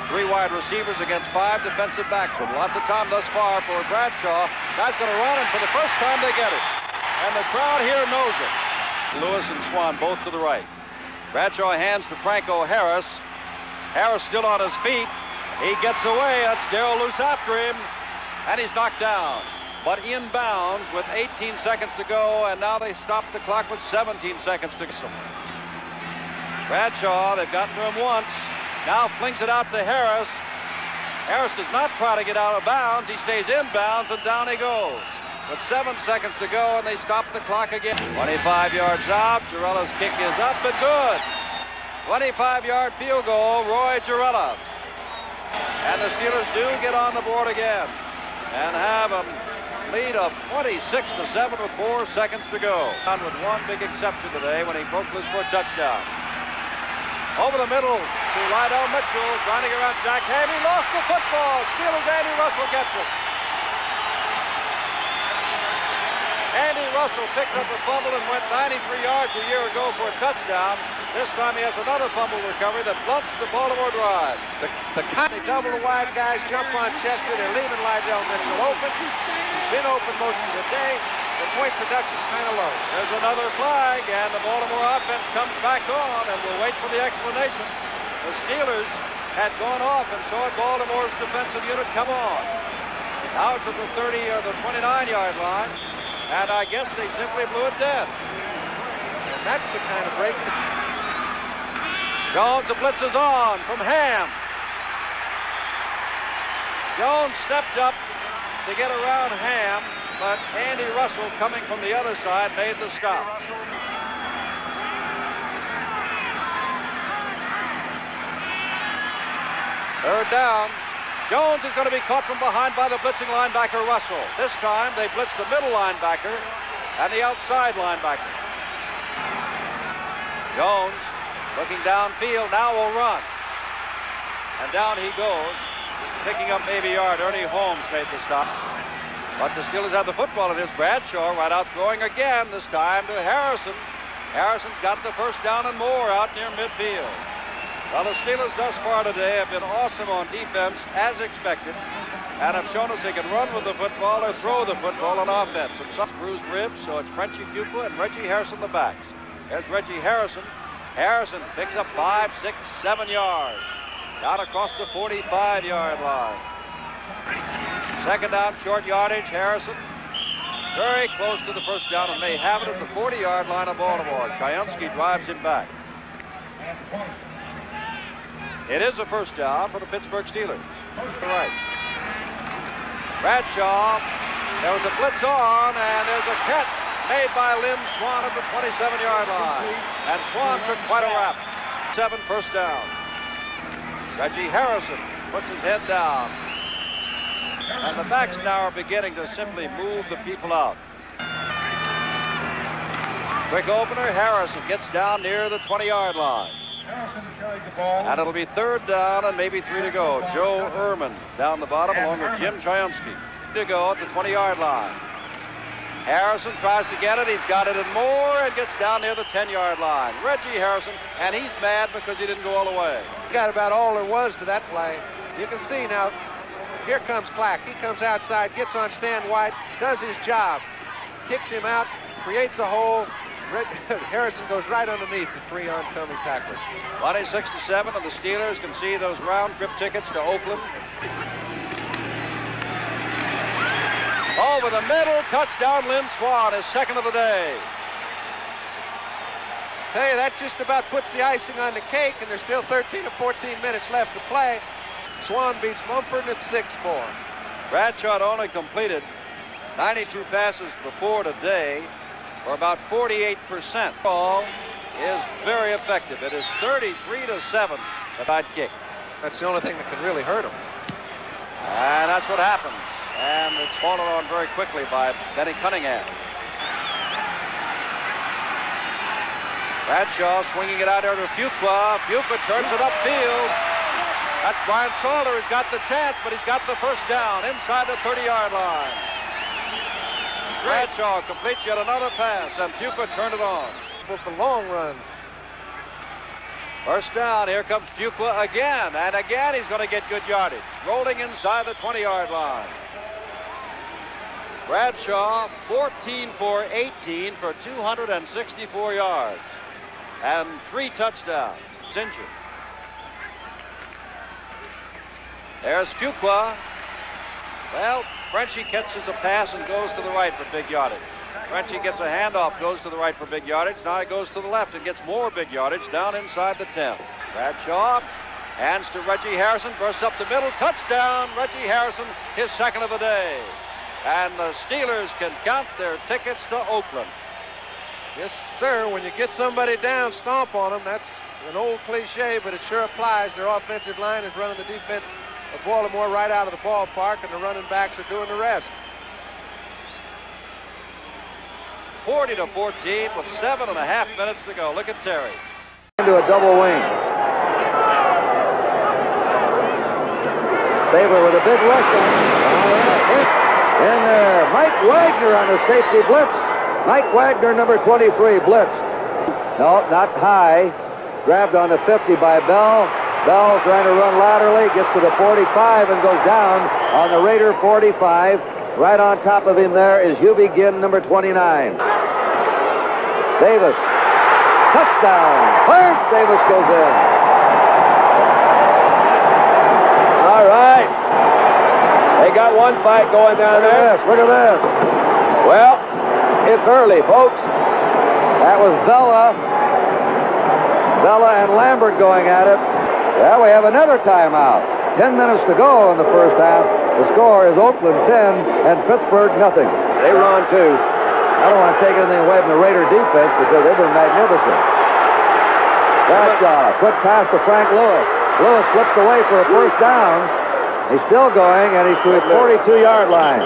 3 wide receivers against 5 defensive backs with lots of time thus far for Bradshaw. Guy's going to run, and for the first time they get it. And the crowd here knows it. Lewis and Swan both to the right. Bradshaw hands to Franco Harris. Harris still on his feet. He gets away. That's Darrell Luce after him. And he's knocked down. But inbounds with 18 seconds to go, and now they stop the clock with 17 seconds to go. Bradshaw, they've gotten to him once. Now flings it out to Harris. Harris does not try to get out of bounds. He stays in bounds, and down he goes. with 7 seconds to go, and they stop the clock again. 25 yards out. Girella's kick is up and good. 25-yard field goal, Roy Girella. And the Steelers do get on the board again and have a lead of 26-7 with 4 seconds to go. With one big exception today when he broke loose for a touchdown. Over the middle to Lydell Mitchell, grinding around Jack Ham. He lost the football. Steelers, Andy Russell gets it. Andy Russell picked up the fumble and went 93 yards a year ago for a touchdown. This time he has another fumble recovery that blunts the Baltimore drive. They double the wide guys, jump on Chester. They're leaving Lydell Mitchell open. He's been open most of the day. The point production's kind of low. There's another flag, and the Baltimore offense comes back on, and we'll wait for the explanation. The Steelers had gone off, and so had Baltimore's defensive unit come on. Now it's at the 30 or the 29-yard line, and I guess they simply blew it dead. And that's the kind of break. Jones, the blitz is on from Ham. Jones stepped up to get around Ham, but Andy Russell, coming from the other side, made the stop. Third down. Jones is going to be caught from behind by the blitzing linebacker Russell. This time they blitz the middle linebacker and the outside linebacker. Jones looking downfield, now will run. And down he goes, picking up maybe a yard. Ernie Holmes made the stop. But the Steelers have the football. It is Bradshaw right out throwing again, this time to Harrison. Harrison's got the first down and more out near midfield. Well, the Steelers thus far today have been awesome on defense, as expected, and have shown us they can run with the football or throw the football on offense. And some bruised ribs, so it's Frenchie Fuqua and Reggie Harrison the backs. There's Reggie Harrison. Harrison picks up 5, 6, 7 yards. Down across the 45-yard line. Second down, short yardage, Harrison. Very close to the first down, and they have it at the 40-yard line of Baltimore. Chayunsky drives him back. It is a first down for the Pittsburgh Steelers. To right. Bradshaw, there was a blitz on, and there's a catch made by Lynn Swan at the 27-yard line. And Swan took quite a rap. 7, first down. Reggie Harrison puts his head down. And the backs now are beginning to simply move the people out. Quick opener, Harrison gets down near the 20-yard line. And it'll be third down and maybe 3 to go. Joe Ehrman down the bottom along with Jim Chayunsky. To go at the 20-yard line. Harrison tries to get it. He's got it and more and gets down near the 10-yard line. Reggie Harrison, and he's mad because he didn't go all the way. He got about all there was to that play. You can see now, here comes Clack. He comes outside, gets on Stan White, does his job, kicks him out, creates a hole. Harrison goes right underneath the 3 oncoming tacklers. 26-7, and the Steelers can see those round-trip tickets to Oakland. Over the middle, touchdown, Lynn Swan, his second of the day. Tell you, that just about puts the icing on the cake, and there's still 13 or 14 minutes left to play. Swan beats Mumford at 6-4. Bradshaw only completed 92 passes before today, for about 48%. Ball is very effective. It is 33-7, the bad kick. That's the only thing that can really hurt him. And that's what happened. And it's fallen on very quickly by Benny Cunningham. Bradshaw swinging it out there to Fuqua. Fuqua turns it upfield. That's Brian Salter who's got the chance, but he's got the first down inside the 30-yard line. Bradshaw completes yet another pass, and Fuqua turned it on. For long runs. First down, here comes Fuqua again, and again he's going to get good yardage. Rolling inside the 20-yard line. Bradshaw, 14 for 18 for 264 yards and 3 touchdowns. He's injured. There's Fuqua. Well, Frenchie catches a pass and goes to the right for big yardage. Frenchie gets a handoff, goes to the right for big yardage. Now he goes to the left and gets more big yardage down inside the 10. Bradshaw hands to Reggie Harrison, bursts up the middle, touchdown, Reggie Harrison, his second of the day. and the Steelers can count their tickets to Oakland. Yes, sir. When you get somebody down, stomp on them. That's an old cliche, but it sure applies. Their offensive line is running the defense of Baltimore right out of the ballpark, and the running backs are doing the rest. 40-14 with 7.5 minutes to go. Look at Terry. Into a double wing. Saber with a big rush on him. And Mike Wagner on a safety blitz. Mike Wagner, number 23, blitz. No, not high. Grabbed on the 50 by Bell. Bell trying to run laterally, gets to the 45 and goes down on the Raider 45. Right on top of him there is Hubie Ginn, number 29. Davis. Touchdown. Clarence Davis goes in. All right. They got one fight going down there. Look at this. Well, it's early, folks. That was Bella and Lambert going at it. Well, we have another timeout. 10 minutes to go in the first half. The score is Oakland 10 and Pittsburgh nothing. They run too. I don't want to take anything away from the Raider defense because they've been magnificent. Bradshaw, quick pass to Frank Lewis. Lewis slips away for a first down. He's still going, and he's to his 42-yard line.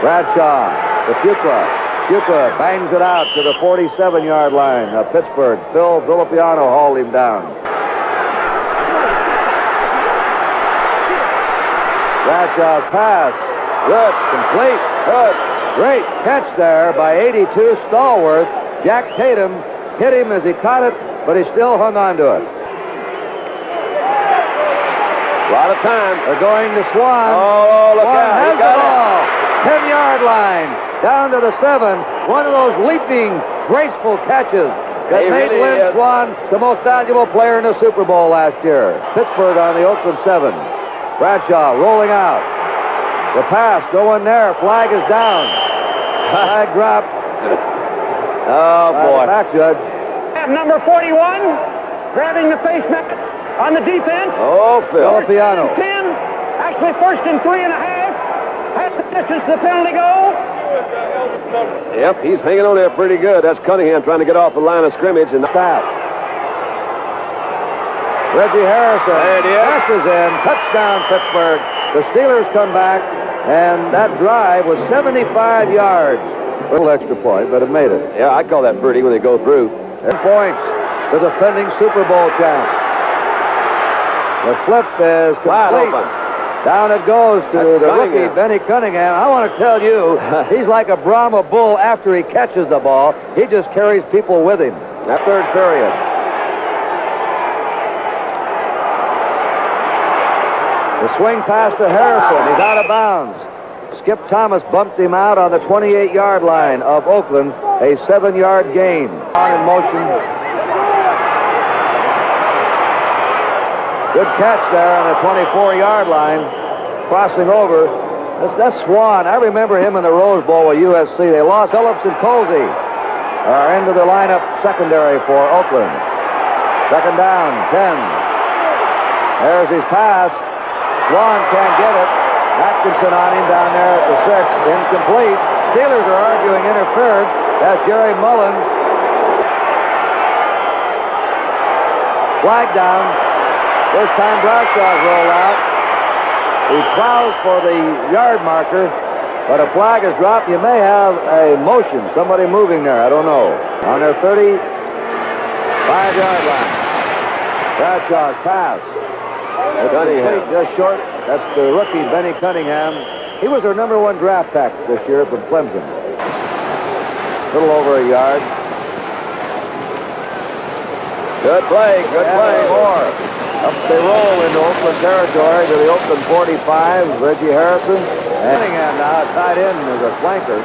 Bradshaw to Fuqua. Fuqua bangs it out to the 47-yard line of Pittsburgh. Phil Villapiano hauled him down. Bradshaw's pass. Good. Complete. Good. Great catch there by 82 Stallworth. Jack Tatum hit him as he caught it, but he still hung on to it. A lot of time. They're going to Swan. Oh, look Swan out. has the ball. 10-yard line. Down to the 7. One of those leaping, graceful catches that made Lynn Swan the most valuable player in the Super Bowl last year. Pittsburgh on the Oakland 7. Bradshaw rolling out. The pass, no one there. Flag is down. Flag dropped. Oh, boy. Back, Judge. Number 41, grabbing the face mask on the defense. Oh, Phil. Villapiano. 10, actually first and 3.5. Half the distance to the penalty goal. Yep, he's hanging on there pretty good. That's Cunningham trying to get off the line of scrimmage. And Stop. Reggie Harrison. There it is. Passes in. Touchdown, Pittsburgh. The Steelers come back, and that drive was 75 yards. A little extra point, but it made it. yeah, I call that pretty when they go through. 10 points. The defending Super Bowl champ. The flip is Wide complete. open. Down it goes to That's the Cunningham. rookie, Benny Cunningham. I want to tell you, he's like a Brahma bull after he catches the ball. He just carries people with him. That third period. The swing pass to Harrison. He's out of bounds. Skip Thomas bumped him out on the 28-yard line of Oakland. A 7-yard gain. On in motion. Good catch there on the 24-yard line. Crossing over. That's Swan. I remember him in the Rose Bowl with USC. They lost. Phillips and Colsey are into the lineup secondary for Oakland. Second down, 10. There's his pass. Swan can't get it. Atkinson on him down there at the 6. Incomplete. Steelers are arguing interference. That's Jerry Mullins. Flag down. First time Bradshaw's rolled out. He plows for the yard marker, but a flag is dropped. You may have a motion. Somebody moving there. I don't know. On their 35-yard line. Bradshaw's pass. Cunningham. Just short. That's the rookie, Benny Cunningham. He was their number 1 draft pick this year from Clemson. A little over a yard. Good play. Good play. More. Up they roll into Oakland territory to the Oakland 45. Reggie Harrison. And Cunningham now tied in as a flanker.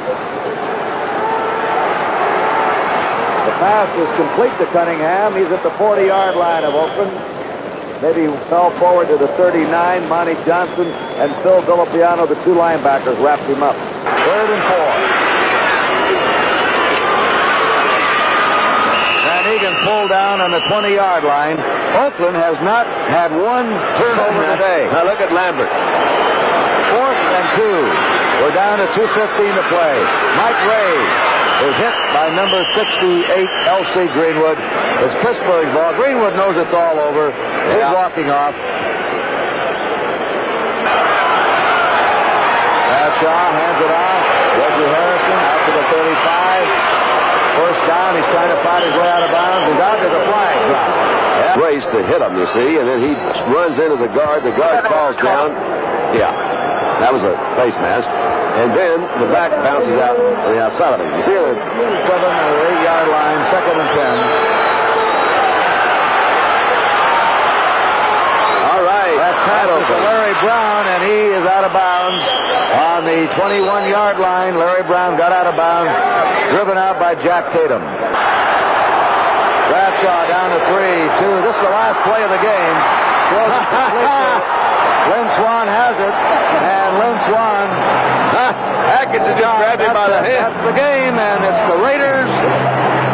The pass is complete to Cunningham. He's at the 40-yard line of Oakland. Maybe fell forward to the 39. Monty Johnson and Phil Villapiano, the 2 linebackers, wrapped him up. 3rd and 4. Van Egan pulled down on the 20-yard line. Oakland has not had one turnover today. Now look at Lambert. 4th and 2. We're down to 2:15 to play. Mike Ray is hit by number 68, L.C. Greenwood. It's Pittsburgh's ball. Greenwood knows it's all over. He's walking off. Shaw hands it off. Reggie Harrison out to the 35. First down. He's trying to find his way out of bounds. He's out to the flag drop. Yeah. Race to hit him, you see, and then he runs into the guard. The guard falls down. Yeah, that was a face mask. And then the back bounces out to the outside of him. You see the 7 or 8 yard line, 2nd and 10. All right. That pass is to Larry Brown, and he is out of bounds on the 21-yard line. Larry Brown got out of bounds, driven out by Jack Tatum. Bradshaw down to 3-2. This is the last play of the game. Lynn Swan has it, and Lynn Swan Atkins just grabbed him by the head. That's the game, and it's the Raiders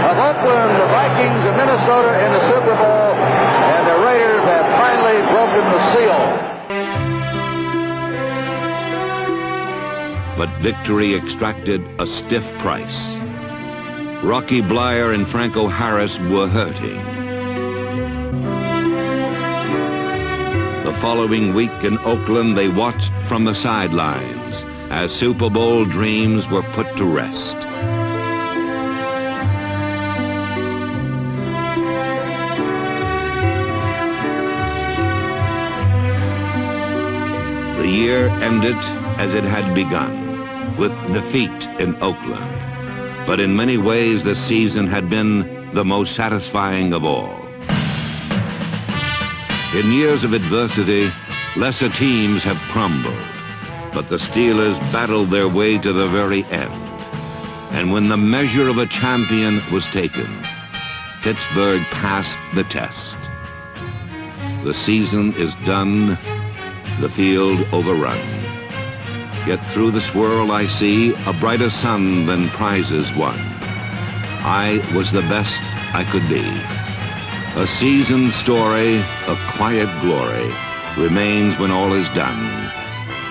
of Oakland, the Vikings of Minnesota in the Super Bowl, and the Raiders have finally broken the seal. But victory extracted a stiff price. Rocky Bleier and Franco Harris were hurting. The following week in Oakland, they watched from the sidelines as Super Bowl dreams were put to rest. The year ended as it had begun, with defeat in Oakland. But in many ways, the season had been the most satisfying of all. In years of adversity, lesser teams have crumbled, but the Steelers battled their way to the very end. And when the measure of a champion was taken, Pittsburgh passed the test. The season is done, the field overrun. Yet through the swirl I see a brighter sun than prizes won. I was the best I could be. A seasoned story of quiet glory remains when all is done.